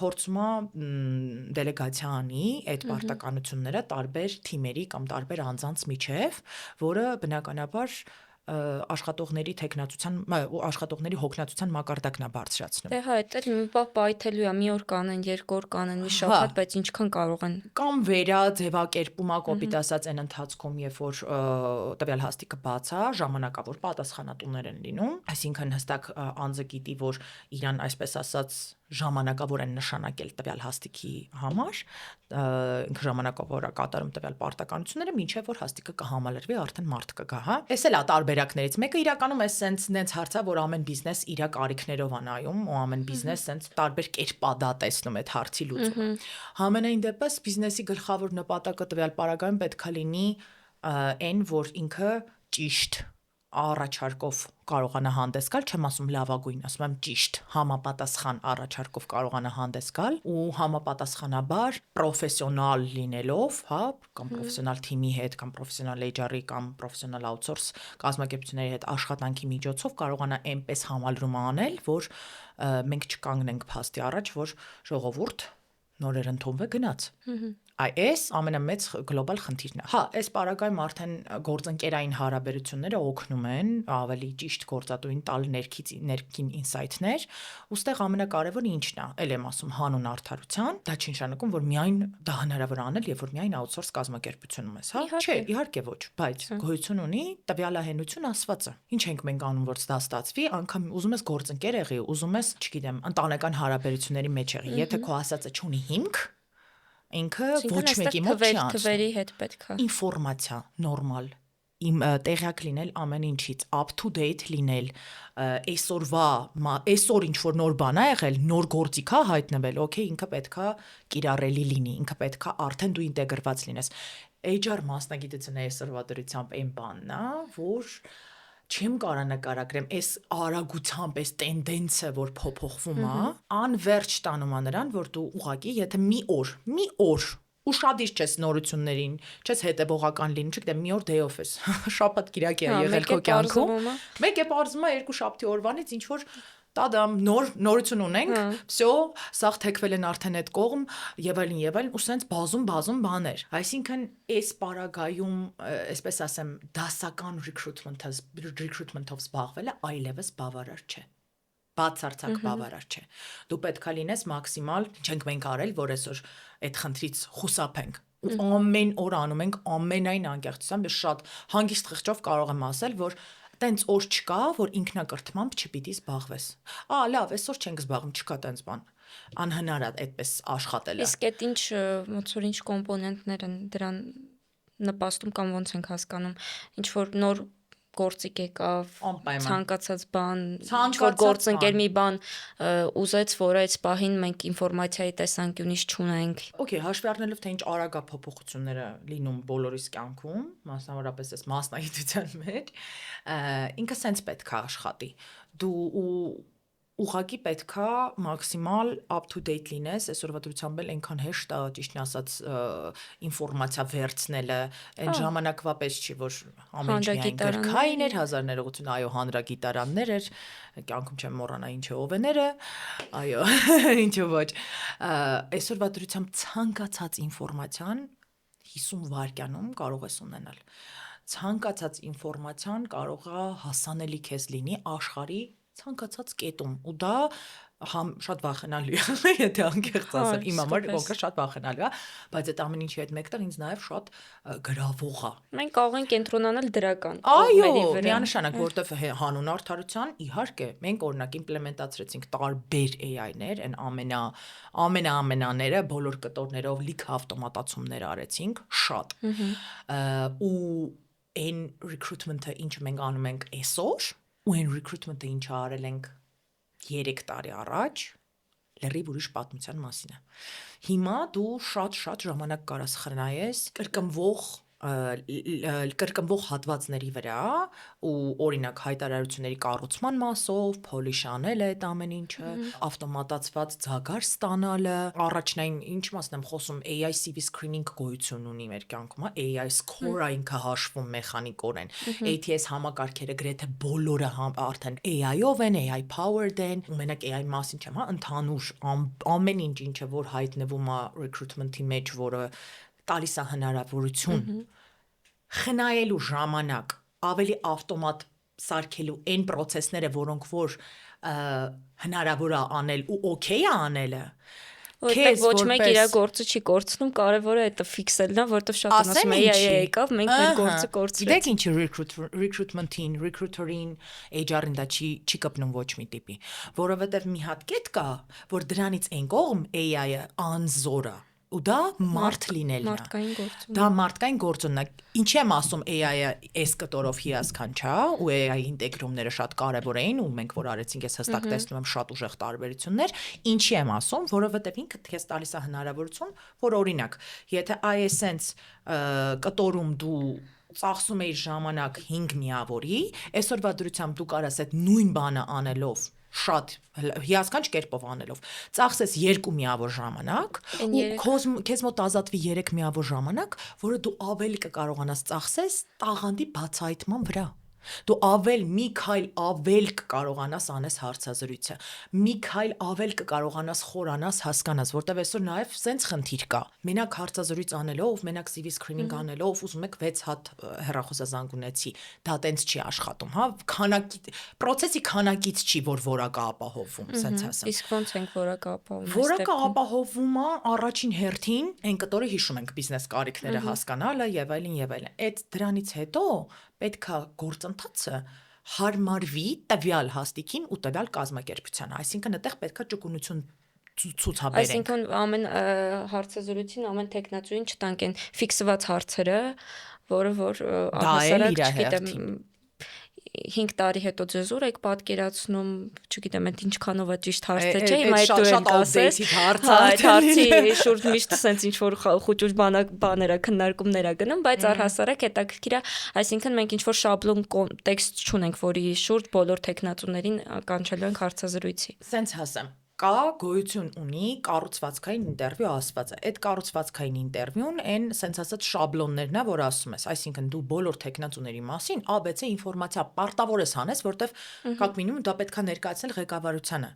Փորձում է դելեգացիա անի այդ պարտականությունները տարբեր թիմերի կամ տարբեր անձանց միջև, որը բնականաբար աշխատողների տեխնացության աշխատողների հոգնածության մակարդակն է բարձրացնում։ Դե հա, դա մի բան պայթելու է, մի օր կանեն, երկու օր կանեն, մի շաբաթ, բայց ինչքան կարող են։ Կամ վերաձևակերպում է կոպիտ ասած այն ընթացքում, երբ որ տվյալ հաստիկը բաց է, ժամանակավոր պատասխանատուներ են լինում, այսինքն հստակ անձը գիտի, որ իրան այսպես ասած ժամանակավոր են նշանակել տվյալ հաստիկի համար, ինքը ժամանակավոր է կատարում տվյալ պարտականությունները, մինչև որ հաստիկը կհամալրվի, արդեն մարդ կգա, հա։ Էս էլ է տարբերակներից մեկը, իրականում է սենց հարցը, որ ամեն բիզնես իր կարիքներով է նայում, ու ամեն բիզնես սենց տարբեր կերպ է դա տեսնում այդ հարցի լուծումը։ Համենայն դեպս բիզնեսի գլխավոր նպատակը տվյալ պարագայում պետք է լինի այն, որ ինքը ճիշտ առաջարկով կարողանա հանդես գալ, չեմ ասում լավագույն, ասում եմ ճիշտ, համապատասխան առաջարկով կարողանա հանդես գալ ու համապատասխանաբար պրոֆեսիոնալ լինելով, հա, կամ պրոֆեսիոնալ թիմի հետ, կամ պրոֆեսիոնալ HR-ի կամ պրոֆեսիոնալ outsource կազմակերպությունների հետ աշխատանքի միջոցով կարողանա այնպես համալրում անել, որ մենք չկանգնենք փաստի առաջ, որ ժողովուրդ նորեր ընդունվե գնաց։ Այս ամենամեծ գլոբալ խնդիրն է։ Հա, այս պարագայում արդեն գործընկերային հարաբերությունները օգնում են ավելի ճիշտ գործատուին տալ ներքին ինսայթներ, ուստեղ ամենակարևորը ինչն է, ել եմ ասում հանուն արդարության, դա չի նշանակում, որ միայն դա հնարավոր է անել, երբ որ միայն outsource կազմակերպությունում ես, հա։ Չէ, իհարկե ոչ, բայց գոյություն ունի տվյալահենություն ասվածը։ Ինչ ենք մենք անում, որ դա ստացվի, անգամ ուզում ես գործընկեր եղի, ուզում ես, չգիտեմ, ընտանեկան հարաբերությունների մեջ եղի, եթե քո ասածը չունի հիմք, ինքը ոչ մեկի մոտ չի անցնում։ Թվերի հետ պետք է ինֆորմացիա նորմալ տեղյակ լինել ամեն ինչից, up to date լինել, այսօր ինչ որ նոր բան է եղել, նոր գործիք է հայտնվել, օքեյ, ինքը պետքա կիրառելի լինի, ինքը պետքա արդեն դու ինտեգրված լինես։ HR մասնագիտությունը այսօրվա դրությամբ այն բանն է, որ չեմ կարա նկարագրեմ, այս արագությամբ, այս տենդենսը, որ փոփոխվում է, անverջ տանում է նրան, որ դու ուղղակի, եթե մի օր ուշադիր չես նորություններին, չես հետևողական լինում, չգիտեմ, մի օր day-off ես, շաբաթ կիրակի է եղել քո կյանքում, մեկ է պարզվում է երկու շաբթի օրվանից ինչ որ տադամ նորություն ունենք, всё, սաղ թեքվել են արդեն այդ կողմ եւ այլն, ու սենց բազում բաներ։ Այսինքն այս պարագայում, այսպես ասեմ, դասական recruitment-ով զբաղվելը այլևս բավարար չէ։ Բացարձակ բավարար չէ։ Դու պետքա լինես մաքսիմալ, չենք մենք արել, որ այսօր այդ խնդրից խուսափենք։ Ու ամեն օր անում ենք ամենայն անկեղծությամբ, ես շատ հանգիստ խղճով կարող եմ ասել, որ տենց օր չկա, որ ինքնակրթմամբ չպիտի զբաղվես։ Լավ, այսօր չենք զբաղվում, չկա տենց բան։ Անհնար է այդպես աշխատելը։ Իսկ այդ ոնց որ ինչ կոմպոնենտներ են դրան նպաստում կամ ոնց ենք հասկանում, ինչ որ նոր գործիք եկավ, ցանկացած բան, ինչ-որ գործընկեր մի բան ուզեց, որ այս պահին մենք ինֆորմացիայի տեսանկյունից չունենք։ Okay, հաշվի առնելով թե ինչ արագ է փոփոխությունները լինում բոլորիս կյանքում, մասնավորապես այս մասնագիտության մեջ, ինքը սենց պետք է աշխատի։ Դու ուղղակի պետքա մաքսիմալ up to date լինես, այսօրվա դրությամբ էլ այնքան հեշտ է, ճիշտն ասած, ինֆորմացիա վերցնելը, այն ժամանակվա պես չի, որ ամեն ինչ միայն գրքային էր, 1000-ներողություն, այո, հանրագիտարաններ էր, կյանքում չեմ մոռանա ինչ է ովեները, այո, ինչու ոչ։ Այսօրվա դրությամբ ցանկացած ինֆորմացիան 50 վայրկյանում կարող ես ունենալ։ Ցանկացած ինֆորմացիան կարող է հասանելի քեզ լինի աշխարհի ցանկացած կետում ու դա շատ վախենալի է, եթե անկեղծ ասեմ, իմ համար կոնկրետ շատ վախենալի է, բայց այդ ամեն ինչի հետ մեկտեղ ինձ նաև շատ գրավող է։ Մենք կարող ենք կենտրոնանալ դրական կողմերի վրա։ Այո, միանշանակ, որտեվ հանուն արդարության, իհարկե, մենք օրինակ իմպլեմենտացրեցինք տարբեր AI-ներ, այն ամենաները, բոլոր կտորներով լիքը ավտոմատացումներ արեցինք, շատ։ Ու այն recruitment-ը ինչ մենք անում ենք այսօր, ու այն recruitment-ը ինչ արել ենք 3 տարի առաջ, լրիվ ուրիշ պատմության մասին է։ Հիմա դու շատ ժամանակ կարաս խնայես կրկնվող հատվածների վրա ու օրինակ հայտարարությունների կառուցման մասով, փոլիշանել այդ ամեն ինչը, ավտոմատացված ձագար ստանալը, առաջնային ինչ մասն եմ խոսում, AI CV screening գոյություն ունի մեր կյանքում, AI score-ը ինքը հաշվում մեխանիկորեն, ATS համակարգերը գրեթե բոլորը արդեն AI-ով են, AI powered են, ու մենակ AI մասին չեմ, ընդհանուր ամեն ինչը որ հայտնվում է recruitment-ի մեջ, որը տալիս է հնարավորություն խնայելու ժամանակ ավելի ավտոմատ սարքելու այն process-ները, որոնք որ հնարավոր է անել ու օքեյ է անելը, քեզ ոչ մեկ իր գործը չի կորցնում, կարևորը է դա ֆիքսելն է, որովհետև շատ ասում են AI եկավ, մենք մեր գործը կորցրեցինք։ Գիտեք ինչի recruitment-ին, recruiter-ին, HR-ին դա չի կպնում ոչ մի տիպի, որովհետև մի հատ կետ կա, որ դրանից այն կողմ AI-ը անզոր է ու դա մարդ լինելն է։ Մարդկային գործուն։ Դա մարդկային գործունն է։ Ինչի եմ ասում AI-ը այս կտորով հիասքանչ է, ու AI ինտեգրումները շատ կարևոր էին, ու մենք որ արեցինք, ես հստակ տեսնում եմ շատ ուժեղ տարբերություններ։ Ինչի եմ ասում, որովհետև ինքը քեզ տալիս է հնարավորություն, որ օրինակ, եթե ISN կտորում դու ծախսում էիր ժամանակ 5 միավորի, այսօրվա դրությամբ դու կարաս այդ նույն բանը անելով շատ հիասքանչ կերպով անելով ծախսես 2 միավոր ժամանակ ու քեզ մոտ ազատվի 3 միավոր ժամանակ, որը դու ավելի կկարողանաս ծախսես տաղանդի բացահայտման վրա։ Դու մի քայլ ավել կկարողանաս անես հարցազրույցը, մի քայլ ավել կկարողանաս խորանաս, հասկանաս, որտեվ այսօր նաև սենց խնդիր կա։ Մենակ հարցազրույց անելով, մենակ CV screening անելով, ուզում եք 6 հատ հեռախոսազանգ ունեցի, դա տենց չի աշխատում, հա, process-ի քանակից չի, որ որակը ապահովում, սենց ասեմ։ Իսկ ո՞նց ենք որակը ապահովում։ Որակը ապահովում է առաջին հերթին, այն կտորը հիշում ենք բիզնես կարիքները հասկանալը եւ այլն։ Այդ դրանից հետո պետքա գործընթացը հարմարվի տվյալ հաստիքին ու տվյալ կազմակերպությանը, այսինքն այդտեղ պետքա ճկունություն ցուցաբերենք։ Այսինքն ամեն հարցազրույցին ամեն տեխնացուին չտանք են ֆիքսված հարցերը, որը որ առհասարակ, չգիտեմ, 5 տարի հետո ձեզ ուր եք պատկերացնում, չգիտեմ, այդ ինչքանով է ճիշտ հարցը, չէ՞, հիմա այդ դու եք ասես, այդ հարցի շուրջ միշտ sense ինչ որ խուճուճ բաները քննարկումներ է գնում, բայց առհասարակ հետաքրքիր է, այսինքն մենք ինչ որ շաբլոն տեքստ չունենք, որի շուրջ բոլոր տեխնատուներին կանչելու ենք հարցազրույցի։ Սենց հասեմ։ Կա գոյություն ունի կառուցվածքային ինտերվյու ասվածը։ Այդ կառուցվածքային ինտերվյուն այն սենց ասած շաբլոններն է, որ ասում ես, այսինքն դու բոլոր տեխնատուների մասին ABC ինֆորմացիա պարտավոր ես անես, որտեվ как минимум դա պետքա ներկայացնել ղեկավարությանը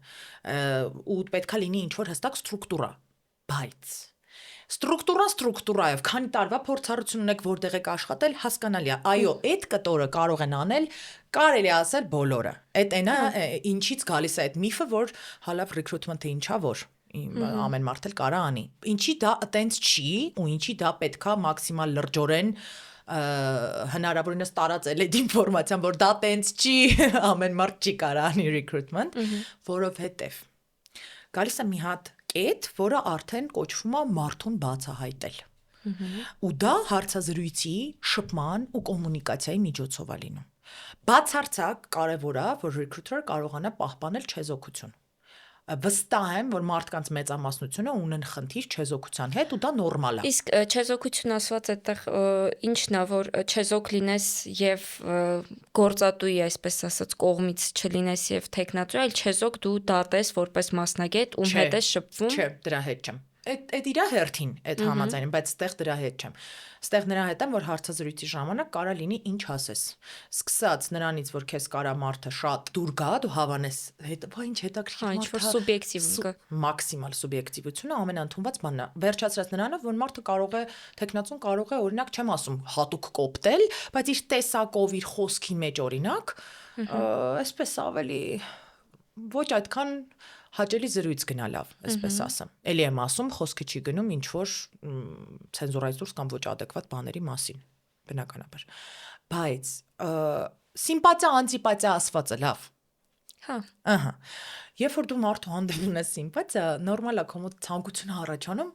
ու պետքա լինի ինչ որ հստակ ստրուկտուրա։ Բայց ստրուկտուրայով քանի տարվա փորձառություն ունեք որտեղ եք աշխատել, հասկանալի է։ Այո, այդ կտորը կարող են անել, կարելի ասել բոլորը։ Այդ այնա ինչից գալիս է այդ միֆը, որ հալավ recruitment-ը ինչա որ ամեն մարդ էլ կարա անի։ Ինչի դա այտենց չի ու ինչի դա պետքա մաքսիմալ լրջորեն հնարավորինս տարածել այդ ինֆորմացիան, որ դա տենց չի, ամեն մարդ չի կարա անի recruitment, որովհետև գալիս է մի հատ կետ, որը արդեն կոչվում է մարդուն բացահայտել։ Ու դա հարցազրույցի, շփման ու կոմունիկացիայի միջոցով է լինում։ Բացարձակ կարևոր է, որ recruiter կարողանա պահպանել չեզոքություն։ վստահ եմ, որ մարդկանց մեծամասնությունը ունեն խնդիր չեզոքության հետ ու դա նորմալ է։ Իսկ չեզոքություն ասված այդտեղ ինչն է, որ չեզոք լինես եւ գործատուի, այսպես ասած, կողմից չլինես եւ տեխնատու, այլ չեզոք դու դատես որպես մասնագետ, ում հետ ես շփվում։ Չէ, դրա հետ չեմ։ Այդ իր հերթին այդ համաձայնում, բայց այդտեղ դրա հետ չեմ։ Այստեղ նրա հետ եմ, որ հարցազրույցի ժամանակ կարա լինի ինչ ասես։ Սկսած նրանից, որ քեզ կարա մարդը շատ դուր գա, դու հավանես, հետո ինչ հետաքրքիր ինչ որ սուբյեկտիվ կա։ Մաքսիմալ սուբյեկտիվությունը ամենաընդունված բանն է։ Վերջացրած նրանով, որ մարդը կարող է, տեխնացուն կարող է, օրինակ, չեմ ասում, հատուկ կոպտել, բայց իր տեսակով, իր խոսքի մեջ օրինակ, այսպես ավելի ոչ այդքան հաճելի զրույց գնալավ, այսպես ասեմ։ Էլի եմ ասում, խոսքը չի գնում ինչ որ ցենզուրայից դուրս կամ ոչ adekvat բաների մասին, բնականաբար։ Բայց սիմպաթիա, անտիպաթիա ասվածը լավ։ Հա։ Ահա։ Երբ որ դու մարդու հանդեպ ունես սիմպաթիա, նորմալ է քո մոտ ցանկությունը առաջանում,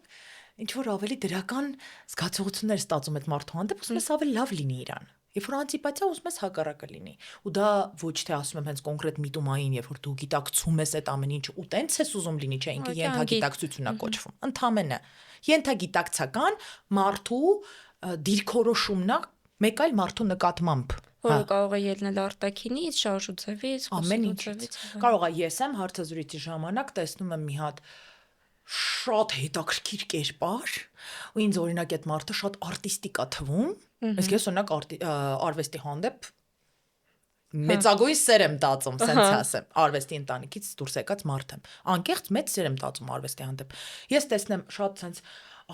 ինչ որ ավելի դրական զգացողություններ ստացում այդ մարդու հանդեպ, ուզում ես ավելի լավ լինի իրան։ Երբ որ անտիպաթիա ուզում ես հակառակը լինի։ Ու դա ոչ թե ասում եմ հենց կոնկրետ միտումային, երբ որ դու գիտակցում ես այդ ամեն ինչը ու տենց ես ուզում լինի, չէ, ինքը ենթագիտակցությունն է կոչվում։ Ընդամենը ենթագիտակցական մարդու դիրքորոշումն է մեկ այլ մարդու նկատմամբ։ Որը կարող է ելնել արտաքինից, շարժուձևից, ամեն ինչից։ Կարող է ես եմ հարցազրույցի ժամանակ տեսնում եմ մի հատ շատ հետաքրքիր կերպար ու ինձ օրինակ այդ մարդը շատ արտիստիկ է թվում, իսկ ես օրինակ արվեստի հանդեպ մեծագույն սեր եմ տածում, սենց ասեմ, արվեստի ընտանիքից դուրս եկած մարդ եմ, անկեղծ մեծ սեր եմ տածում արվեստի հանդեպ։ Ես տեսնեմ շատ սենց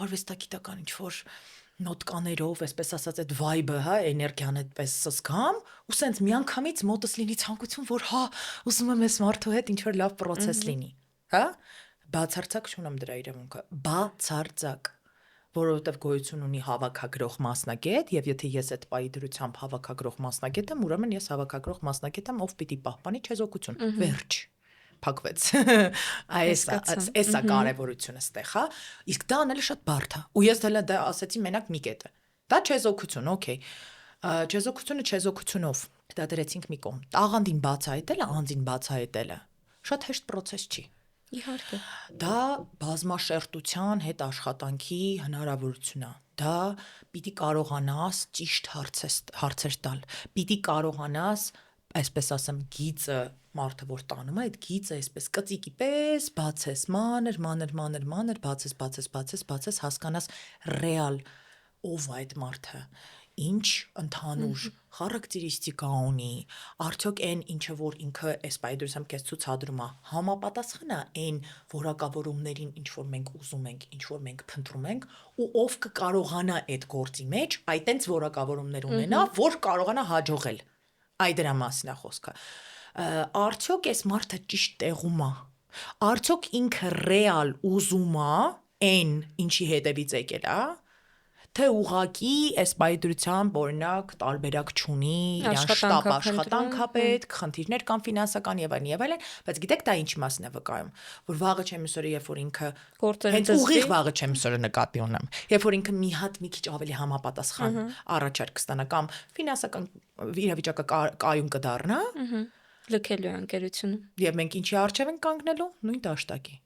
արվեստագիտական ինչ-որ նոտկաներով, այսպես ասած, այդ vibe-ը, հա, էներգիան այդպես սսկամ, ու սենց միանգամից մոտս լինի ցանկություն, որ հա, ուզում եմ այս մարդու հետ ինչ-որ լավ process լինի, հա։ Բացարձակ չունեմ դրա իրավունքը, բացարձակ, որովհետև գոյություն ունի հավաքագրող մասնագետ, եւ եթե ես այդ պայի դրությամբ հավաքագրող մասնագետ եմ, ուրեմն ես հավաքագրող մասնագետ եմ, ով պիտի պահպանի չեզոքություն։ Վերջ։ Փակվեց։ Այսա կարևորությունը ստեղ, հա։ Իսկ դա անելը շատ բարդ է։ Ու ես դա ասացի մենակ մի կետը։ Դա չեզոքություն, օքեյ։ Չեզոքությունը չեզոքությունով։ Դա դրեցինք մի կողմ։ Տաղանդին բացահայտելը, անձին բացահայտելը շատ հեշտ process չի։ Իհարկե։ Դա բազմաշերտության հետ աշխատանքի հնարավորություն է։ Դա պիտի կարողանաս ճիշտ հարցեր տալ։ Պիտի կարողանաս, այսպես ասեմ, գիծը մարդը որ տանում է, այդ գիծը այսպես կծիկի պես բացես, մանր, բացես, հասկանաս ռեալ ով է այդ մարդը, ինչ ընդհանուր խարակտերիստիկա ունի, արդյոք այն ինչը որ ինքը այս պայդրությամբ քեզ ցուցադրում է, համապատասխան է այն որակավորումներին, ինչ որ մենք ուզում ենք, ինչ որ մենք փնտրում ենք, ու ով կկարողանա այդ գործի մեջ այտենց որակավորումներ ունենա, որ կարողանա հաջողել։ Այ դրա մասին է խոսքը։ Արդյոք այս մարդը ճիշտ տեղում է։ Արդյոք ինքը ռեալ ուզում է այն ինչի հետևից եկել է, թե ուղակի այս բայդրությամբ օրինակ տարբերակ չունի, իրան շտապ աշխատանք է պետք, խնդիրներ կան ֆինանսական եւ այլն, բայց գիտեք դա ինչ մասն է վկայում, որ վաղը չեմ ուսորը, երբ որ ինքը հենց ուղիղ վաղը չեմ ուսորը նկատի ունեմ, երբ որ ինքը մի հատ մի քիչ ավելի համապատասխան առաջարկ կստանա կամ ֆինանսական իրավիճակը կայուն կդառնա, լքելու անկերությունը։ Եվ մենք ինչի արժև ենք կանգնելու, նույն դաշտակի։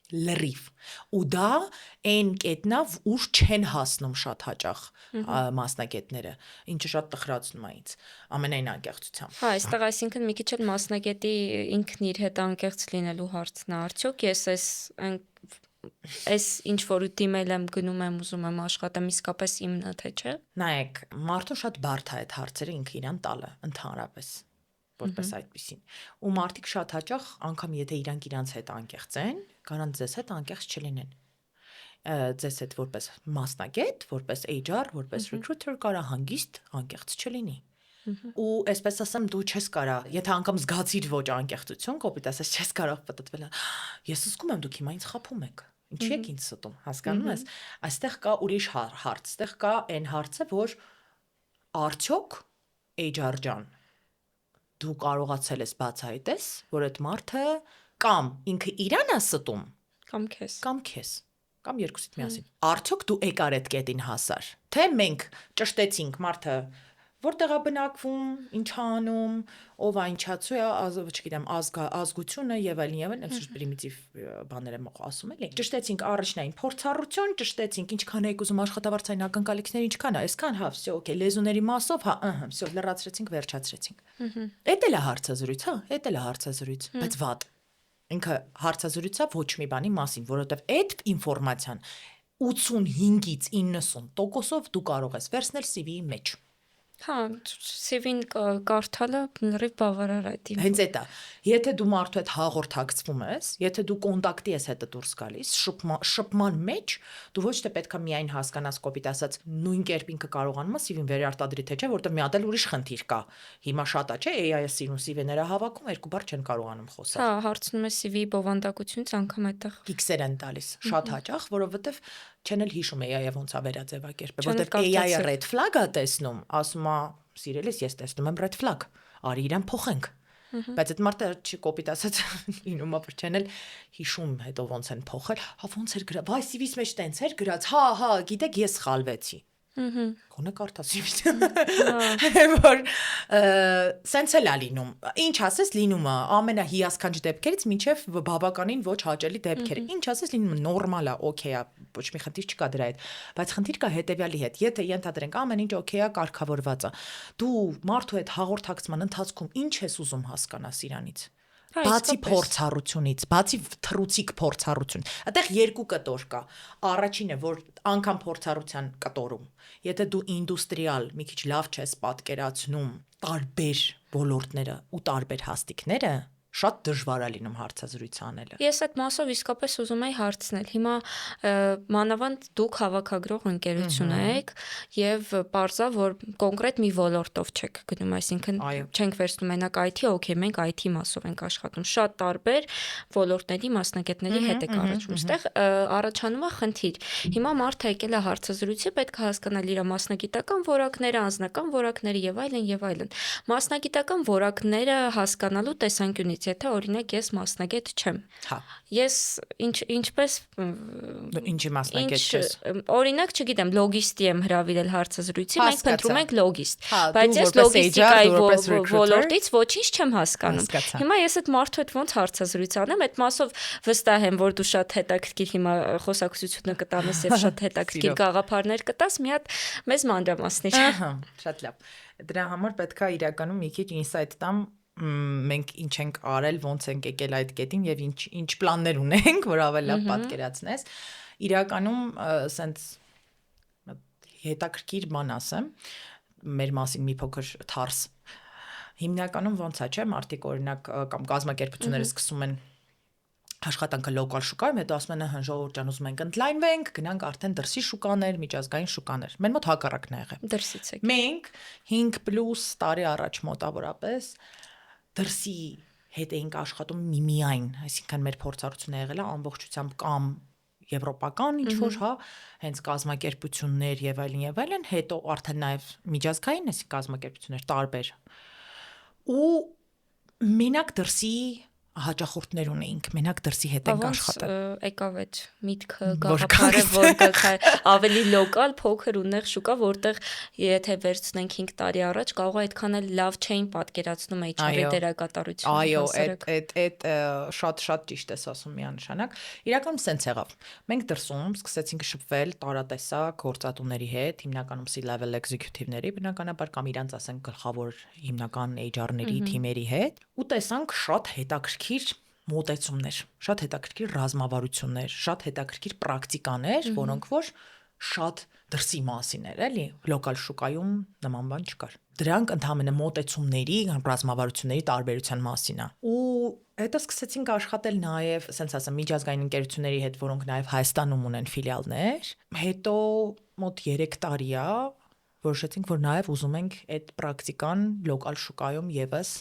Լրիվ։ Ու դա այն կետնա, ուր չեն հասնում շատ հաճախ մասնագետները, ինչը շատ տխրացնում է ինձ, ամենայն անկեղծությամբ։ Հա, այստեղ այսինքն մի քիչ էլ մասնագետի ինքն իր հետ անկեղծ լինելու հարցն է, արդյոք ես այս ինչ որ դիմել եմ, գնում եմ, ուզում եմ աշխատեմ, իսկապես իմն է թե չէ։ Նայեք, մարդուն շատ բարդ է այդ հարցերը ինքը իրան տալը, ընդհանրապես որպես այդպեսին։ Ու մարդիկ շատ հաճախ, անգամ եթե իրանց հետ անկեղծ են, կարան ձեզ հետ անկեղծ չլինեն։ Ձեզ հետ որպես մասնագետ, որպես HR, որպես recruiter կարա հանգիստ անկեղծ չլինի։ Ու այսպես ասեմ, դու չես կարա, եթե անգամ զգացիր ոչ անկեղծություն, կոպիտ ասես, չես կարող պատտվել։ Ես զգում եմ դուք հիմա ինձ խափում եք։ Ինչի եք ինձ ստում, հասկանում ես։ Այստեղ կա ուրիշ հարց, այստեղ կա այն հարցը, որ արդյոք HR ջան դու կարողացել ես բացահայտես, որ այդ մարդը կամ ինքը իրան է ստում, կամ քեզ, կամ երկուսիդ միասին։ Արդյոք դու եկար այդ կետին հասար, թե մենք ճշտեցինք մարդը որտեղ է բնակվում, ինչ անում, ով է ինչացու է, չգիտեմ, ազգությունը եւ այլն, այսպես պրիմիտիվ բաներ եմ ասում էլի։ Ճշտեցինք առաջնային փորձառություն, ճշտեցինք ինչքան եք ուզում աշխատավարձային ակնկալիքներ, ինչքան է, այսքան, հա, всё, օքեյ, լեզուների մասով, հա, всё, լրացրեցինք, վերջացրեցինք։ Էդ էլ է հարցազրույց, հա, էդ էլ է հարցազրույց, բայց վատ։ Ինքը հարցազրույցը ոչ մի բանի մասին, որովհետեւ այդ ինֆորմացիան 85-ից 90%-ով դու կարող ես վերցնել CV-ի մեջ։ Հա, CV-ն կարդալը լրիվ բավարար է դիմ։ Հենց էտա։ Եթե դու մարդու հետ հաղորդակցվում ես, եթե դու կոնտակտի ես հետը դուրս գալիս, շփման մեջ, դու ոչ թե պետքա միայն հասկանաս կոպիտ ասած նույն կերպ ինքը կարողանում է CV-ն վերարտադրի թե չէ, որտեղ մի հատ էլ ուրիշ խնդիր կա։ Հիմա շատ է, չէ, AI-ը սիրուն CV-ները հավաքում, երկու բառ չեն կարողանում խոսալ։ Հա, հարցնում ես CV-ի բովանդակությունից անգամ այդտեղ X-եր են տալիս, շատ հաճախ, որովհետև չեն էլ հիշում AI-ը ոնց է վերաձևակերպել, որովհետև AI-ը red flag-ը տեսնում, ասում է, սիրելիս, ես տեսնում եմ red flag, արի իրան փոխենք։ Բայց այդ մարդը չկոպիտ ասած լինում է, որ չեն էլ հիշում հետո ոնց են փոխել, հա ոնց էր գրած, վայ CV-իս մեջ տենց էր գրած, հա, գիտեք, ես սխալվեցի։ Գոնե կարդացի։ Որ սենց էլ է լինում։ Ինչ ասես լինում է ամենահիասքանչ դեպքերից մինչև բավականին ոչ հաճելի դեպքեր։ Ինչ ասես լինում նորմալ է, օքեյ է, ոչ մի խնդիր չկա դրա հետ։ Բայց խնդիր կա հետեւյալի հետ։ Եթե ենթադրենք ամեն ինչ օքեյ է, կարգավորված է։ Դու մարդու հետ հաղորդակցման ընթացքում ինչ ես ուզում հասկանաս իրանից։ Բացի փորձառությունից, բացի թռուցիկ փորձառություն։ Այդտեղ երկու կտոր կա։ Առաջինը, որ անգամ փորձառության կտորում, եթե դու ինդուստրիալ մի քիչ լավ չես պատկերացնում տարբեր ոլորտները ու տարբեր հաստիկները, շատ դժվար է լինում հարցազրույց անելը։ Ես այդ մասով իսկապես ուզում եի հարցնել։ Հիմա մանավանդ դուք հավաքագրող ընկերություն եք եւ պարզա որ կոնկրետ մի ոլորտով չեք գնում, այսինքն չենք վերցնում մենակ IT, օքեյ, մենք IT մասով ենք աշխատում։ Շատ տարբեր ոլորտների մասնագետների հետ եք առաջում։ Այստեղ առաջանում է խնդիր։ Հիմա մարդը եկել է հարցազրույցի, պետք է հասկանալ իր մասնագիտական որակները, անձնական որակները եւ այլն։ Մասնագիտական որակները հասկանալու տեսանկյունից, եթե օրինակ ես մասնագետ չեմ։ Հա։ Ես ինչպես ինչի մասնագետ ես։ Օրինակ, չգիտեմ, լոգիստի եմ հրավիրել հարցազրույցի, մենք փնտրում ենք լոգիստ, Հա, բայց ես լոգիստիկայի ոլորտից ոչինչ չեմ հասկանում։ Հասկացա։ Հիմա ես այդ մարդու հետ ոնց հարցազրույց անեմ, այդ մասով վստահ եմ, որ դու շատ հետաքրքիր հիմա խոսակցությունը կտանես եւ շատ հետաքրքիր գաղափարներ կտաս, մի հատ մեզ մանրամասնիր։ Ահա, շատ լավ։ Դրա համար պետքա իրականում մի քիչ ինսայթ տամ մենք ինչ ենք արել, ոնց ենք եկել այդ կետին եւ ինչ պլաններ ունենք, որ ավելի լավ պատկերացնես։ Իրականում սենց հետաքրքիր բան ասեմ, մեր մասին մի փոքր թարս։ Հիմնականում ոնց է, չէ՞, մարդիկ օրինակ կամ կազմակերպությունները սկսում են աշխատանքը լոկալ շուկայում, հետո ասում են, ժողովուրդ ջան, ուզում ենք ընդլայնվենք, գնանք արդեն դրսի շուկաներ, միջազգային շուկաներ։ Մեր մոտ հակառակն է եղել։ Դրսից եք։ Մենք 5+ տարի առաջ մոտավորապես դրսի հետ էինք աշխատում միայն, այսինքն մեր փորձառությունը եղել է ամբողջությամբ կամ եվրոպական ինչ-որ, հա, հենց կազմակերպություններ եւ այլն, հետո արդեն նաեւ միջազգային էս կազմակերպություններ տարբեր։ Ու մենակ դրսի հաճախորդներ ունեինք, մենակ դրսի հետ ենք աշխատել։ Եկավ այդ միտքը գաղափարը, որ ավելի լոկալ, փոքր ու նեղ շուկա, որտեղ եթե վերցնենք 5 տարի առաջ, կարող է այդքան էլ լավ չէին պատկերացնում HR-ի դերակատարությունը։ Այո, այդ շատ ճիշտ ես ասում միանշանակ։ Իրականում սենց եղավ։ Մենք դրսում սկսեցինք շփվել տարատեսակ գործատուների հետ, հիմնականում C-level executive-ների, բնականաբար կամ իրանց ասենք գլխավոր հիմնական HR-ների թիմերի հետ, ու տեսանք շատ հետաքրքիր մոտեցումներ, շատ հետաքրքիր ռազմավարություններ, շատ հետաքրքիր պրակտիկաներ, որոնք որ շատ դրսի մասին էր, էլի, լոկալ շուկայում նման բան չկար։ Դրանք ընդհանրապես մոտեցումների, ռազմավարությունների տարբերության մասին է։ Ու հետո սկսեցինք աշխատել նաև, ասենց ասեմ, միջազգային ընկերությունների հետ, որոնք նաև Հայաստանում ունեն ֆիլիալներ։ Հետո մոտ 3 տարի է, որոշեցինք, որ նաև ուզում ենք այդ պրակտիկան լոկալ շուկայում եւս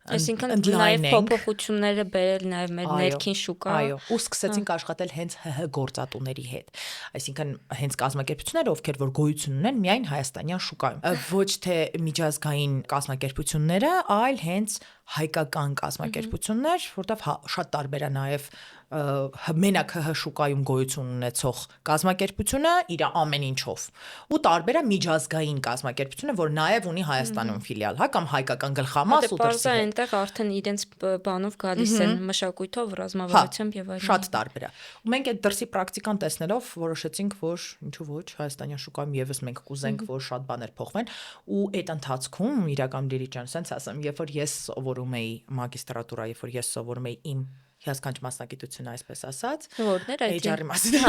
Այսինքն նաև փոփոխությունները բերել նաև մեր ներքին շուկա։ Այո, ու սկսեցինք աշխատել հենց ՀՀ գործատուների հետ։ Այսինքն հենց կազմակերպությունները, ովքեր որ գոյություն ունեն միայն հայաստանյան շուկայում։ Ոչ թե միջազգային կազմակերպությունները, այլ հենց հայկական կազմակերպություններ, որտեղ շատ տարբեր է նաև մենակ ՀՀ շուկայում գոյություն ունեցող կազմակերպությունը իր ամեն ինչով ու տարբեր է միջազգային կազմակերպությունը, որ նաև ունի Հայաստանում ֆիլիալ, հա, կամ հայկական գլխամաս ու դրսի այնտեղ արդեն իրենց բանով գալիս են մշակույթով, ռազմավարությամբ եւ այլն։ Շատ տարբեր է։ Ու մենք այդ դրսի պրակտիկան տեսնելով որոշեցինք, որ ինչու ոչ Հայաստանյան շուկայում եւս մենք կուզենք, որ շատ բաներ փոխվեն ու այդ ընթացքում իրական դիրիջան, ասենց ասեմ, երբ որ ես սովորում էի մագիստրատուրա, երբ որ ես սովորում էի իմ հիասքանչ մասնագիտությունը, այսպես ասած, որն էր այդ HR-ի մասին։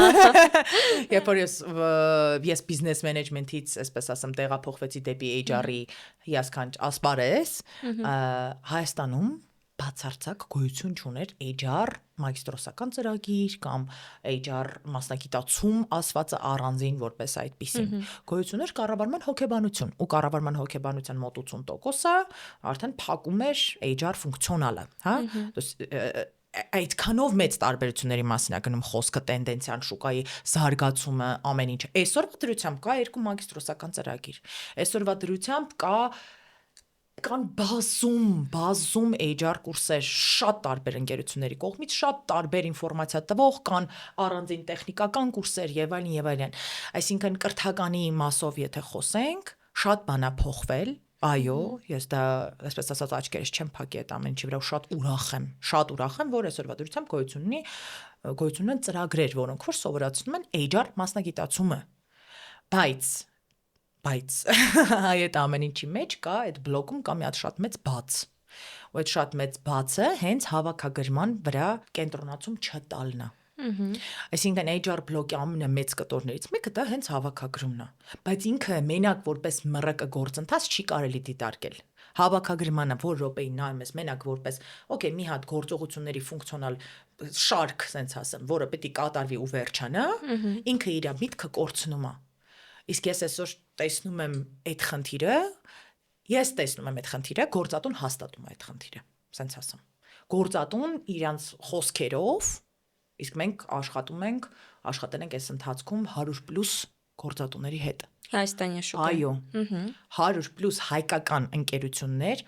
Երբ որ ես բիզնես մենեջմենթից, այսպես ասեմ, տեղափոխվեցի դեպի HR-ի հիասքանչ ասպարեզ, Հայաստանում բացարձակ գոյություն չուներ HR մագիստրոսական ծրագիր կամ HR մասնագիտացում ասվածը առանձին որպես այդպիսին։ Գոյություն էր կառավարման հոգեբանություն ու կառավարման հոգեբանության մոտ 80%-ը արդեն փակում էր HR ֆունկցիոնալը, հա։ Այդքանով մեծ տարբերությունների մասին է գնում խոսքը, տենդենցիան, շուկայի զարգացումը, ամեն ինչը։ Այսօրվա դրությամբ կա երկու մագիստրոսական ծրագիր։ Այսօրվա դրությամբ կան բազում HR կուրսեր շատ տարբեր ընկերությունների կողմից, շատ տարբեր ինֆորմացիա տվող, կան առանձին տեխնիկական կուրսեր եւ այլն եւ այլն։ Այսինքն կրթականի մասով եթե խոսենք, շատ բան է փոխվել։ Այո, ես դա այսպես ասած աչքերս չեմ փակի այդ ամեն ինչի վրա, շատ ուրախ եմ, որ այսօրվա դրությամբ գոյություն ունեն ծրագրեր, որոնք որ սովորացնում են HR մասնագիտացումը։ Բայց այդ ամեն ինչի մեջ կա այդ բլոկում կա մի հատ շատ մեծ բաց։ Ու այդ շատ մեծ բացը հենց հավաքագրման վրա կենտրոնացում չտալն է։ Այսինքն HR բլոկի ամենամեծ կտորներից մեկը դա հենց հավաքագրումն է, բայց ինքը մենակ որպես մռկը գործընթաց չի կարելի դիտարկել։ Հավաքագրմանը որ րոպեի նայում ես մենակ որպես, օքեյ, մի հատ գործողությունների ֆունկցիոնալ շարք, ասենց ասեմ, որը պետք է կատարվի ու վերջանա, ինքը իր միտքը կորցնում է։ Իսկ ես այսօր տեսնում եմ այդ խնդիրը, գործատուն հաստատում է այդ խնդիրը, ասենց ասեմ։ Գործատուն իրանց խոսքերով, իսկ մենք աշխատել ենք այս ընթացքում 100+ գործատուների հետ։ Հայաստանյան շուկայում։ Այո, 100+ հայկական ընկերություններ,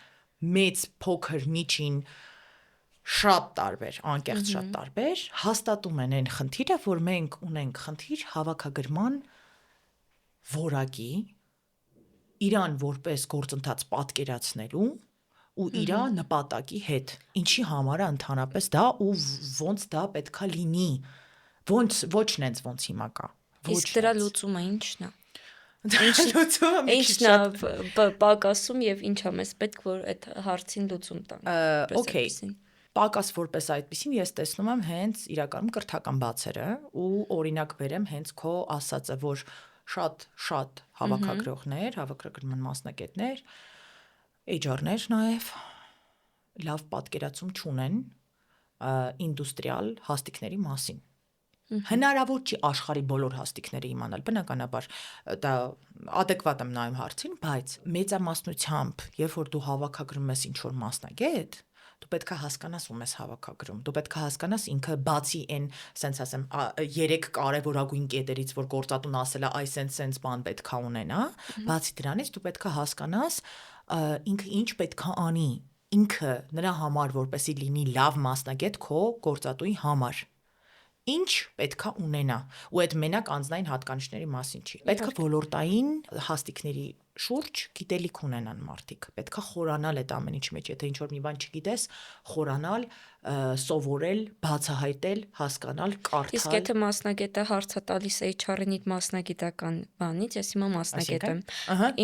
մեծ, փոքր, միջին, շատ տարբեր, անկեղծ շատ տարբեր, հաստատում են այն խնդիրը, որ մենք ունենք խնդիր հավաքագրման որակի, իրան որպես գործընթաց պատկերացնելու ու իր նպատակի հետ, ինչի համար է ընդհանրապես դա ու ոնց դա պետքա լինի, ոչ նենց ոնց հիմա կա։ Իսկ դրա լուծումը ի՞նչն է։ Ինչն է պակասում եւ ինչա մեզ պետք որ այդ հարցին լուծում տան։ Okay, պակաս որպես այդպեսին ես տեսնում եմ հենց իրականում կրթական բացերը ու օրինակ բերեմ հենց քո ասածը, որ շատ հավաքագրողներ, հավաքագրման մասնագետներ, HR-ներ նաև լավ պատկերացում չունեն ինդուստրիալ հաստիկների մասին։ Հնարավոր չի աշխարհի բոլոր հաստիկները իմանալ, բնականաբար դա adekvat եմ նայում հարցին, բայց մեծամասնությամբ, երբ որ դու հավաքագրում ես ինչ-որ մասնագետ, դու պետք է հասկանաս ում ես հավաքագրում, դու պետք է հասկանաս ինքը բացի այն, ասենց ասեմ, 3 կարևորագույն կետերից, որ գործատուն ասել է, այս sense բան պետք է ունենա, բացի դրանից դու պետք է հասկանաս ինքը ինչ պետք է անի, ինքը նրա համար որպեսի լինի լավ մասնագետ քո գործատուի համար։ Ինչ պետքա ունենա ու այդ մենակ անձնային հատկանիշների մասին չի։ Պետքա ոլորտային հաստիկների շուրջ գիտելիք ունենան մարդիկ։ Պետքա խորանալ այդ ամեն ինչի մեջ, եթե ինչ-որ մի բան չգիտես, խորանալ, սովորել, բացահայտել, հասկանալ, կարդալ։ Իսկ եթե մասնագետը հարց է տալիս HR-ին իր մասնագիտական բանից, ես հիմա մասնագետ եմ,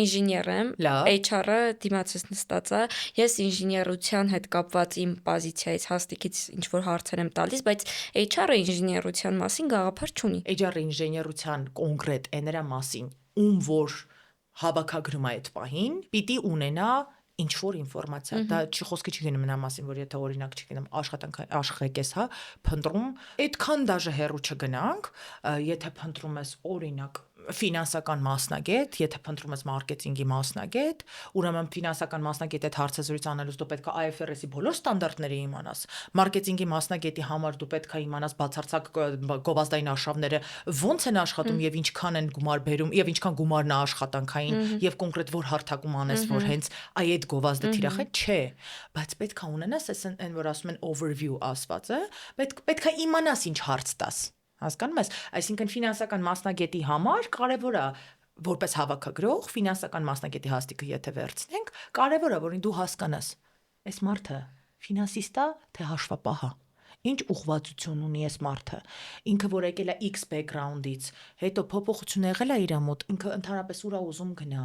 ինժեներ եմ, HR-ը դիմացս նստած է, ես ինժեներության հետ կապված իմ պոզիցիայից հաստիկից ինչ-որ հարցեր եմ տալիս, բայց HR-ը ինժեներության մասին գաղափար չունի։ HR-ը ինժեներության կոնկրետ նրա մասին, ում որ հավաքագրում այդ պահին, պիտի ունենա ինչ-որ ինֆորմացիա, դա խոսքը չի գնում նրա մասին, որ եթե օրինակ չգիտեմ, աշխատանք ես, հա, փնտրում, այդքան դաժե հեռու չգնանք, եթե փնտրում ես օրինակ ֆինանսական մասնագետ, եթե փնտրում ես մարքեթինգի մասնագետ, ուրեմն ֆինանսական մասնագետի հետ հարցազրույց անելուց դու պետք է IFRS-ի բոլոր ստանդարտները իմանաս։ Մարքեթինգի մասնագետի համար դու պետք է իմանաս բացարձակ գովազդային արշավները ոնց են աշխատում եւ ինչքան են գումար բերում եւ ինչքան գումարն է աշխատանքային եւ կոնկրետ որ հարթակում անես, որ հենց այդ գովազդը թիրախ է, չէ, բայց պետք է ունենաս այն որ ասում են overview ասվածը, պետք է իմանաս ինչ հարց տաս։ Հասկանում ես, այսինքն ֆինանսական մասնագետի համար կարևոր է որպես հավաքագրող ֆինանսական մասնագետի հաստիքը եթե վերցնենք, կարևոր է որ դու հասկանաս, այս մարդը ֆինանսիստ է թե հաշվապահ է, ինչ ուղղվածություն ունի այս մարդը, ինքը որ եկել է X background-ից, հետո փոփոխություն եղել է իր մոտ, ինքը ընդհանրապես ուր է ուզում գնա,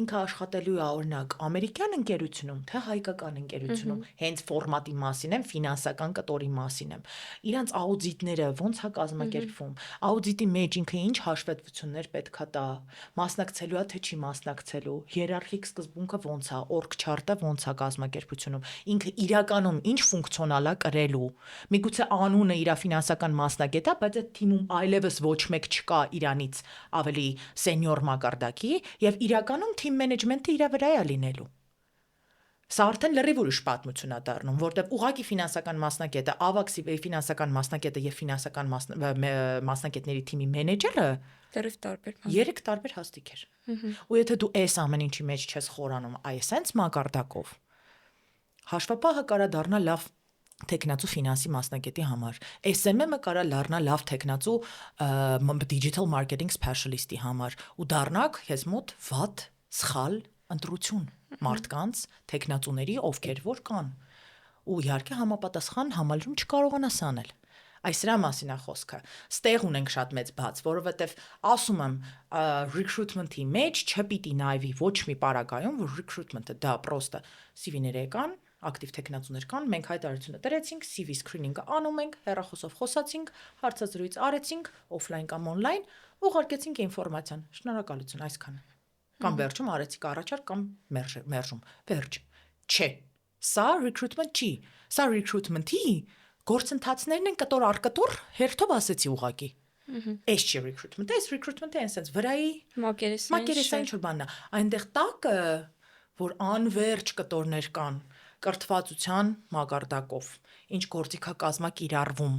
ինքը աշխատելու է օրինակ ամերիկյան ընկերությունում, թե հայկական ընկերությունում, հենց ֆորմատի մասին եմ, ֆինանսական կտորի մասին եմ, իրանց աուդիտները ոնց է կազմակերպվում, աուդիտի մեջ ինքը ինչ հաշվետվություններ պետք է տա, մասնակցելու է թե չի մասնակցելու, հիերարխիկ սկզբունքը ոնց է, org chart-ը ոնց է կազմակերպությունում, ինքը իրականում ինչ ֆունկցիոնալ է կրելու, միգուցե անունը իր ֆինանսական մասնագետ է, բայց այդ թիմում այլևս ոչ մեկ չկա իրանից ավելի սենյոր մակարդակի եւ իրականում թիմ մենեջմենթը իր վրա է լինելու։ Սա արդեն լրիվ ուրիշ պատմություն է դառնում, որտեղ ուղղակի ֆինանսական մասնագետը, ավագ ֆինանսական մասնագետը եւ ֆինանսական մասնագետների թիմի մենեջերը Լրիվ տարբեր բան։ երեք տարբեր հաստիք էր։ Ու եթե դու այս ամեն ինչի մեջ չես խորանում, այսենց մակարդակով, հաշվապահը կարա դառնա լավ տեխնացու ֆինանսի մասնագետի համար, SMM-ը կարա լառնա լավ տեխնացու digital marketing specialist-ի համար ու դառնաք ես մոտ վատ, սխալ ընտրություն մարդկանց, տեխնացուների, ովքեր որ կան։ Ու իհարկե համապատասխան համալրում չկարողանաս անել։ Այս դրա մասին է խոսքը։ Ստեղ ունենք շատ մեծ բաց, որովհետև ասում եմ, recruitment-ի մեջ չպիտի նայվի ոչ մի պարագայում, որ recruitment-ը դա պրոստը CV-ները կան, ակտիվ տեխնացուներ կան, մենք հայտարարությունը տրեցինք, CV screening-ը անում ենք, հեռախոսով խոսացինք, հարցազրույց արեցինք, օֆլայն կամ օնլայն, ուղարկեցինք ինֆորմացիան։ Շնորհակալություն, այսքանը։ Կամ վերջում արեցիք առաջարկ կամ մերժում։ Վերջ։ Չէ։ Սա recruitment չի։ Սա recruitment-ի գործընթացներն են կտոր արկտոր հերթով ասեցի ուղակի։ Այս չի recruitment-ը, այս recruitment-ը այնպես վրայի մակերեսային ինչ-որ բանն է։ Այնտեղ տակը, որ անverջ կտորներ կան, կրթվածության մակարդակով, ինչ գործիքակազմա կիրառվում,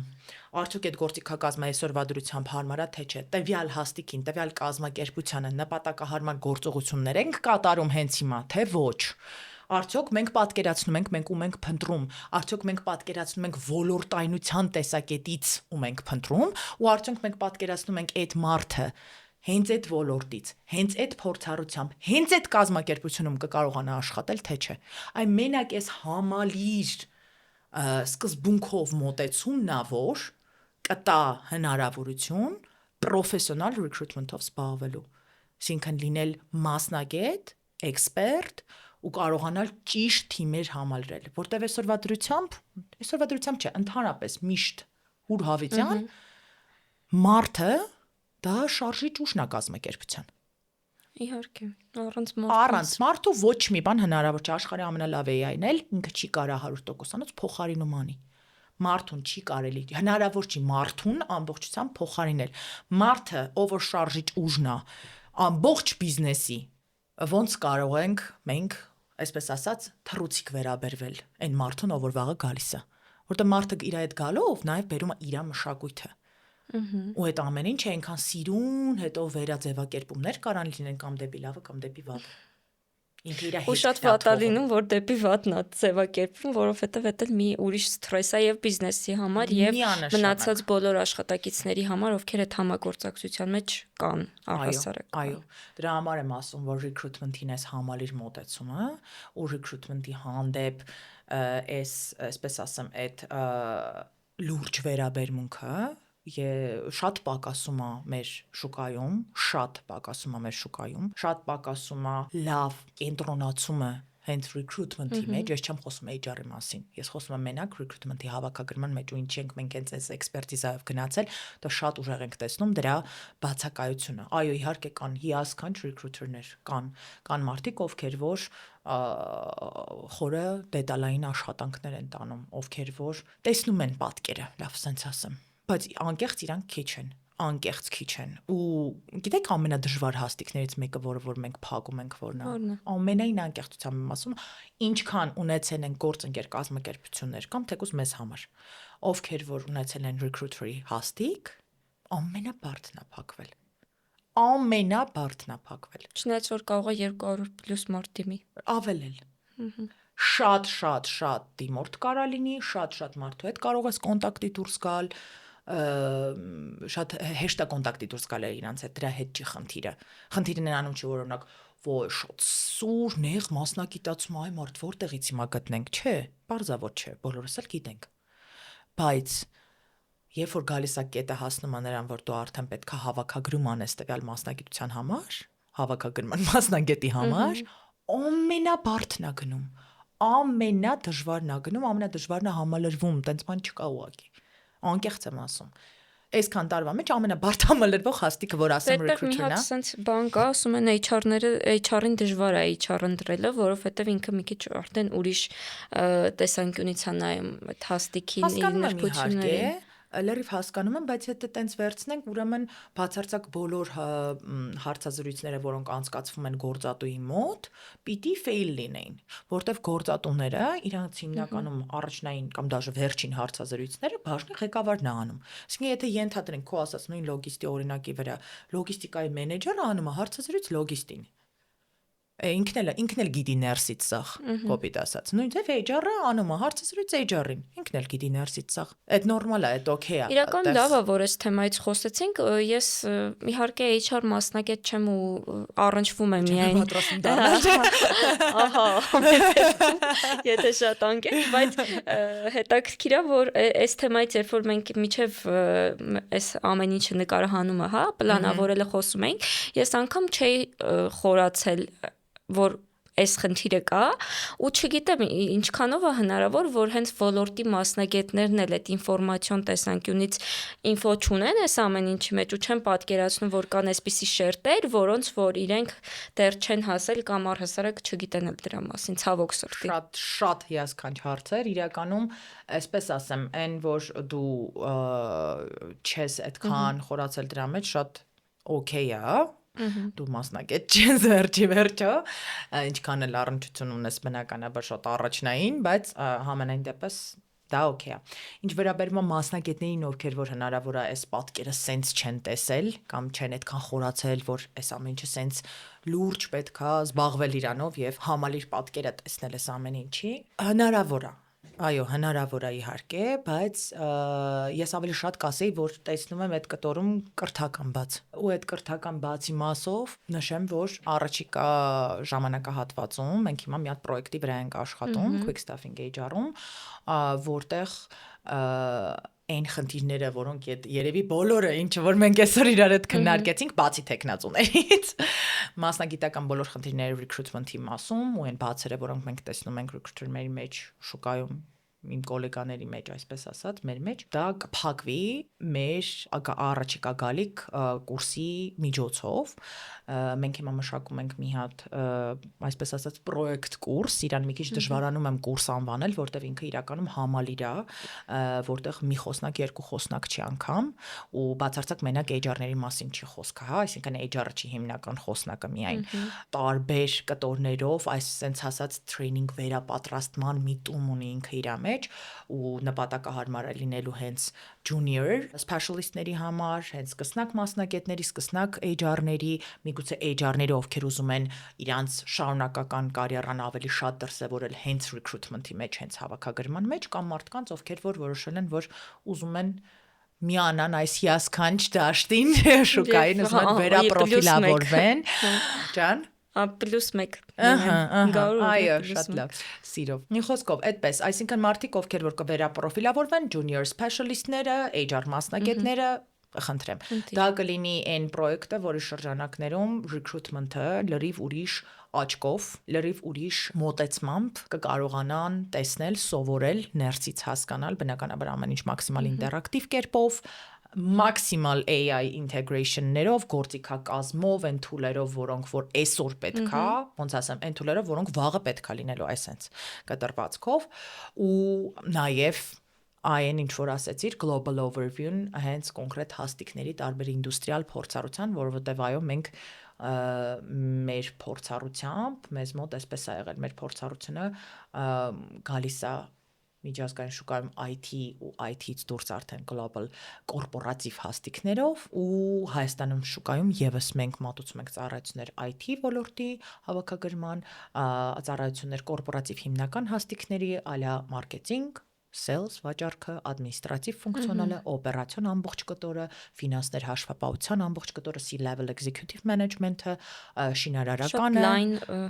արդյոք այդ գործիքակազմը այսօրվա դրությամբ հարմար է թե չէ, տվյալ հաստիկին, տվյալ կազմակերպությանը նպատակահարմար գործողություններ ենք կատարում հենց հիմա, թե ոչ։ Արդյոք մենք պատկերացնում ենք, մենք ում ենք փնտրում, արդյոք մենք պատկերացնում ենք ոլորտայնության տեսակետից ում ենք փնտրում, ու արդյոք մենք պատկերացնում ենք այդ մարդը հենց այդ ոլորտից, հենց այդ փորձառությամբ, հենց այդ կազմակերպությունում կկարողանա աշխատել, թե չէ։ Այն մենակ այս համալիր սկզբունքով մոտեցումն է, որ կտա հնարավորություն պրոֆեսիոնալ recruitment-ով զբաղվելու։ Այսինքն լինել մասնագետ, էքսպերտ ու կարողանալ ճիշտ թիմեր համալրել, որտեղ այսօրվա դրությամբ չէ, ընդհանրապես միշտ ուր հավիտյան մարդը դա շարժիչ ուժն է կազմակերպության։ Իհարկե, առանց մարդու ոչ մի բան հնարավոր չէ, աշխարհի ամենալավ AI-ն էլ ինքը չի կարա 100%-անոց փոխարինում անի։ Մարդուն չի կարելի, հնարավոր չի մարդուն ամբողջությամբ փոխարինել։ Մարդը, ով որ շարժիչ ուժն է, ամբողջ բիզնեսի, ոնց կարող ենք մենք, այսպես ասած, թռուցիկ վերաբերվել այն մարդուն, ով որ վաղը գալիս է, որտեղ մարդը իր այդ գալով նաև բերում է իր մշակույթը։ Ու այդ ամեն ինչը այնքան սիրուն, հետո վերաձևակերպումներ կարան լինեն կամ դեպի լավը, կամ դեպի վատը։ Ինքը իր հետ։ Ու շատ վատ է լինում, որ դեպի վատն է ձևակերպվում, որովհետև դա էլ մի ուրիշ սթրես է եւ բիզնեսի համար եւ մնացած բոլոր աշխատակիցների համար, ովքեր այդ համագործակցության մեջ կան առհասարակ։ Այո, դրա համար եմ ասում, որ recruitment-ին այս համալիր մոտեցումը ու recruitment-ի հանդեպ այսպես ասեմ, այդ լուրջ վերաբերմունքը շատ պակասում է մեր շուկայում, շատ պակասում է լավ կենտրոնացումը հենց recruitment-ի մեջ, ես չեմ խոսում HR-ի մասին, ես խոսում եմ մենակ recruitment-ի հավաքագրման մեջ, ու ինչի ենք մենք հենց այս էքսպերտիզայով գնացել, դա շատ ուժեղ ենք տեսնում դրա բացակայությունը։ Այո, իհարկե կան հիասքանչ recruiter-ներ, կան մարդիկ, ովքեր որ խորը դետալային աշխատանքներ են տանում, ովքեր որ տեսնում են պատկերը, լավ սենց ասեմ, բայց անկեղծ իրանք քիչ են, անկեղծ քիչ են ու գիտեք ամենադժվար հաստիկներից մեկը որ մենք փակում ենք որն է ամենայն անկեղծությամբ եմ ասում ինչքան ունեցել են գործընկեր կազմակերպություններ կամ թեկուզ մեզ համար ովքեր որ ունեցել են recruiter-ի հաստիկ ամենաբարդն է փակվել չնայած որ կարող է 200+ մարդ դիմի ավելել շատ դիմորդ կարա լինի շատ մարդու հետ կարող ես կոնտակտի դուրս գալ շատ հեշտ է կոնտակտի դուրս գալ իրանց հետ դրա հետ չի խնդիրն նրանում չի որ օրինակ ոյ շատ սուր նեղ մասնագիտացում այ մարդ որտեղից հիմա գտնենք չէ բարձավոտ չէ բոլորս էլ գիտենք բայց երբ որ գալիս է կետը հասնում է նրան որ դու արդեն պետք է հավաքագրում անես տվյալ մասնագիտության համար հավաքագրման մասնագետի համար ամենաբարդն է գնում ամենադժվարն է գնում ամենադժվարն է համալրվում տենց բան չկա ուղղակի անկեղծ եմ ասում այսքան տարվա մեջ ամենաբարդ համալրվող հաստիկը որ ասեմ recruiter-ն է մի հատ sense բան կա ասում են HR-ին դժվար է HR ընտրելը որովհետև ինքը մի քիչ արդեն ուրիշ տեսանկյունից է նայում այդ հաստիկին իր նրբություններին լրիվ հասկանում եմ, բայց եթե տենց վերցնենք, ուրեմն բացարձակ բոլոր հարցազրույցները, որոնք անցկացվում են գործատուի մոտ, պիտի fail լինեին, որտեվ գործատուները իրանց հիմնականում առաջնային կամ դաժե վերջին հարցազրույցները բաժնի ղեկավարն է անում։ Այսինքն եթե ենթադրենք քո ասած նույն լոգիստի օրինակի վրա, լոգիստիկայի մենեջերը անում է հարցազրույց լոգիստին։ Ինքն էլ գիտի ներսից սախ, կոպիտ ասած։ Նույն ձև HR-ը անում է հարցազրույց HR-ին, ինքն էլ գիտի ներսից սախ։ Այդ նորմալ է, այդ օքեյ է։ Իրական լավ է, որ այս թեմայից խոսեցինք, ես իհարկե HR մասնագետ չեմ ու առնչվում եմ միայն ահա, եթե շատ անկեղծ, բայց հետաքրքիր է, որ այս թեմայից երբ որ մենք միջև այս ամեն ինչը նկարահանումը, հա, պլանավորելը խոսում ենք, ես անգամ չէի խորացել որ այս խնդիրը կա ու չգիտեմ ինչքանով է հնարավոր որ հենց ոլորտի մասնագետներն էլ այդ ինֆորմացիոն տեսանկյունից ինֆո չունեն այս ամեն ինչի մեջ ու չեն պատկերացնում որ կան այսպիսի շերտեր որոնց որ իրենք դեռ չեն հասել կամ առհասարակ չգիտեն էլ դրա մասին ցավոք սրտի շատ հիասքանչ հարցեր իրականում այսպես ասեմ այն որ դու չես այդքան խորացել դրա մեջ շատ օքեյ է դու մասնագետ չես վերջո ինչքան էլ առնչություն ունես բնականաբար շատ առաջնային բայց համենայն դեպս դա օքեյ է ինչ վերաբերում է մասնագետներին ովքեր որ հնարավոր է այս պատկերը սենց չեն տեսել կամ չեն այդքան խորացել որ այս ամեն ինչը սենց լուրջ պետքա զբաղվել իրանով եւ համալիր պատկերը տեսնել այս ամեն ինչի հնարավոր է այո հնարավոր է իհարկե բայց ես ավելի շատ կասեի որ տեսնում եմ այդ կտորում կրթական բաց ու այդ կրթական բացի մասով նշեմ որ առաջիկա ժամանակահատվածում մենք հիմա մի հատ պրոյեկտի վրա ենք աշխատում Quick Staffing HR-ում որտեղ այն խնդիրները, որոնք երևի բոլորը ինչը որ մենք այսօր իրար հետ քննարկեցինք, բացի տեխնացուներից, մասնագիտական բոլոր խնդիրները recruitment-ի մասում ու այն բացերը, որոնք մենք տեսնում ենք recruiter-ների մեջ, շուկայում իմ գոլեգաների մեջ, այսպես ասած, մեր մեջ, դա կփակվի մեր առաջիկա գալիք կուրսի միջոցով։ Մենք հիմա մշակում ենք մի հատ, այսպես ասած, պրոյեկտ կուրս, իրան մի քիչ դժվարանում եմ կուրս անվանել, որտեղ ինքը իրականում համալիր է, որտեղ մի խոսնակ, երկու խոսնակ չի անգամ, ու բացարձակ մենակ HR-ների մասին չի խոսքը, հա, այսինքն HR-ը չի հիմնական խոսնակը միայն տարբեր կտորներով, այս sense ասած training վերապատրաստման միտում ունի ինքը իր մեջ ու նպատակահարմար է լինելու հենց junior specialist-ների համար, հենց սկսնակ մասնագետների, սկսնակ HR-ների, միգուցե HR-ները, ովքեր ուզում են իրանց շարունակական կարիերան ավելի շատ դրսևորել հենց recruitment-ի մեջ, հենց հավաքագրման մեջ, կամ մարդկանց, ովքեր որ որոշել են, որ ուզում են միանան այս հիասքանչ դաշտին, շուկային, ուզում են վերապրոֆիլավորվեն, ջան +1 այո, շատ լավ, սիրով։ Մի խոսքով, այդպես, այսինքն մարդիկ, ովքեր որ կվերապրոֆիլավորվեն, junior specialist-ները, HR մասնագետները, խնդրեմ։ Դա կլինի այն պրոյեկտը, որի շրջանակներում recruitment-ը լրիվ ուրիշ աչքով, լրիվ ուրիշ մոտեցմամբ կկարողանան տեսնել, սովորել, ներսից հասկանալ, բնականաբար ամեն ինչ մաքսիմալ ինտերակտիվ կերպով, maximal AI integration-ներով, գործիքակազմով, այն tool-երով, որոնք որ այսօր պետքա, ոնց ասեմ, այն tool-երով, որոնք վաղը պետքա լինելու այսենց կտրվածքով ու նաև այն ինչ որ ասեցիր global overview-ն հենց կոնկրետ հաստիկների տարբեր ինդուստրիալ փորձառության, որովհետև այո մենք մեր փորձառությամբ մեզ մոտ այսպես է եղել մեր փորձառությունը գալիս է միջազգային շուկայում IT ու IT-ից դուրս արդեն global կորպորատիվ հաստիկներով ու Հայաստանում շուկայում եւս մենք մատուցում ենք ծառայություններ IT ոլորտի հավաքագրման, ծառայություններ կորպորատիվ հիմնական հաստիկների, ալա մարքեթինգ, sales, վաճառքը, administrative ֆունկցիոնալը, օպերացիոն ամբողջ կտորը, ֆինանսներ հաշվապահության ամբողջ կտորը, C-level executive management-ը, շինարարականը,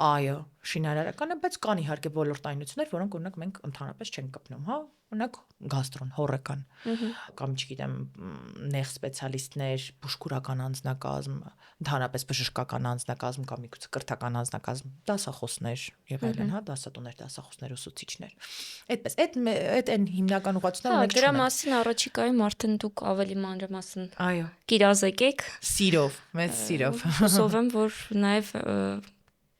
այո, շինարարականը, բայց կան իհարկե ոլորտայնություններ, որոնք օրինակ մենք ընդհանրապես չենք կպնում, հա, օրինակ գաստրոն, հորեկան, կամ չգիտեմ, նեղ սպեցիալիստներ, բուժքուրական անձնակազմ, ընդհանրապես բժշկական անձնակազմ կամ միգուցե կրթական անձնակազմ, դասախոսներ եւ այլն, հա, դասատուներ, դասախոսներ, ուսուցիչներ։ Այդպես, այդ այն հիմնական ուղղությունները մենք դրա մասին առաջիկայում արդեն դուք ավելի մանրամասն այո կիրազեկեք սիրով, մեծ սիրով։ Հուսով եմ, որ նաև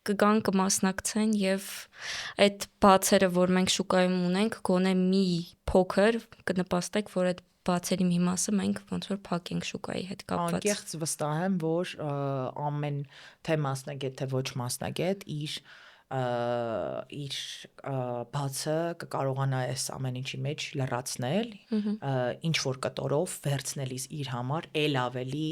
կգան կմասնակցեն եւ այդ բացերը, որ մենք շուկայում ունենք, գոնե մի փոքր կնպաստեք, որ այդ բացերի մի մասը մենք ոնց որ փակենք շուկայի հետ կապված։ Անկեղծ վստահ եմ, որ ամեն թե մասնագետ, թե ոչ մասնագետ իր բացը կկարողանա այս ամեն ինչի մեջ լրացնել, ինչ որ կտորով վերցնելիս իր համար ել ավելի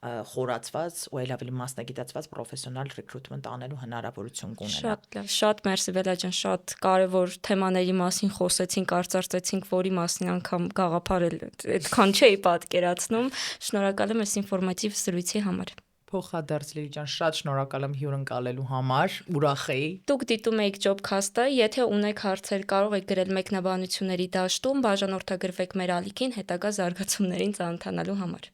խորացված ու ել ավելի մասնագիտացված պրոֆեսիոնալ recruitment անելու հնարավորություն կունենա։ Շատ մերսի Վելա ջան, շատ կարևոր թեմաների մասին խոսեցինք, արծարծեցինք, որի մասին անգամ գաղափարել այդքան չէի պատկերացնում։ Շնորհակալ եմ այս ինֆորմատիվ զրույցի համար։ Փոխադարձ Լիլի ջան, շատ շնորհակալ եմ հյուրընկալելու համար, ուրախ էի։ Դուք դիտում եք Jobcast-ը, եթե ունեք հարցեր, կարող եք գրել մեկնաբանությունների դաշտում, բաժանորդագրվեք մեր ալիքին հետագա զարգացումներին ծանոթանալու համար։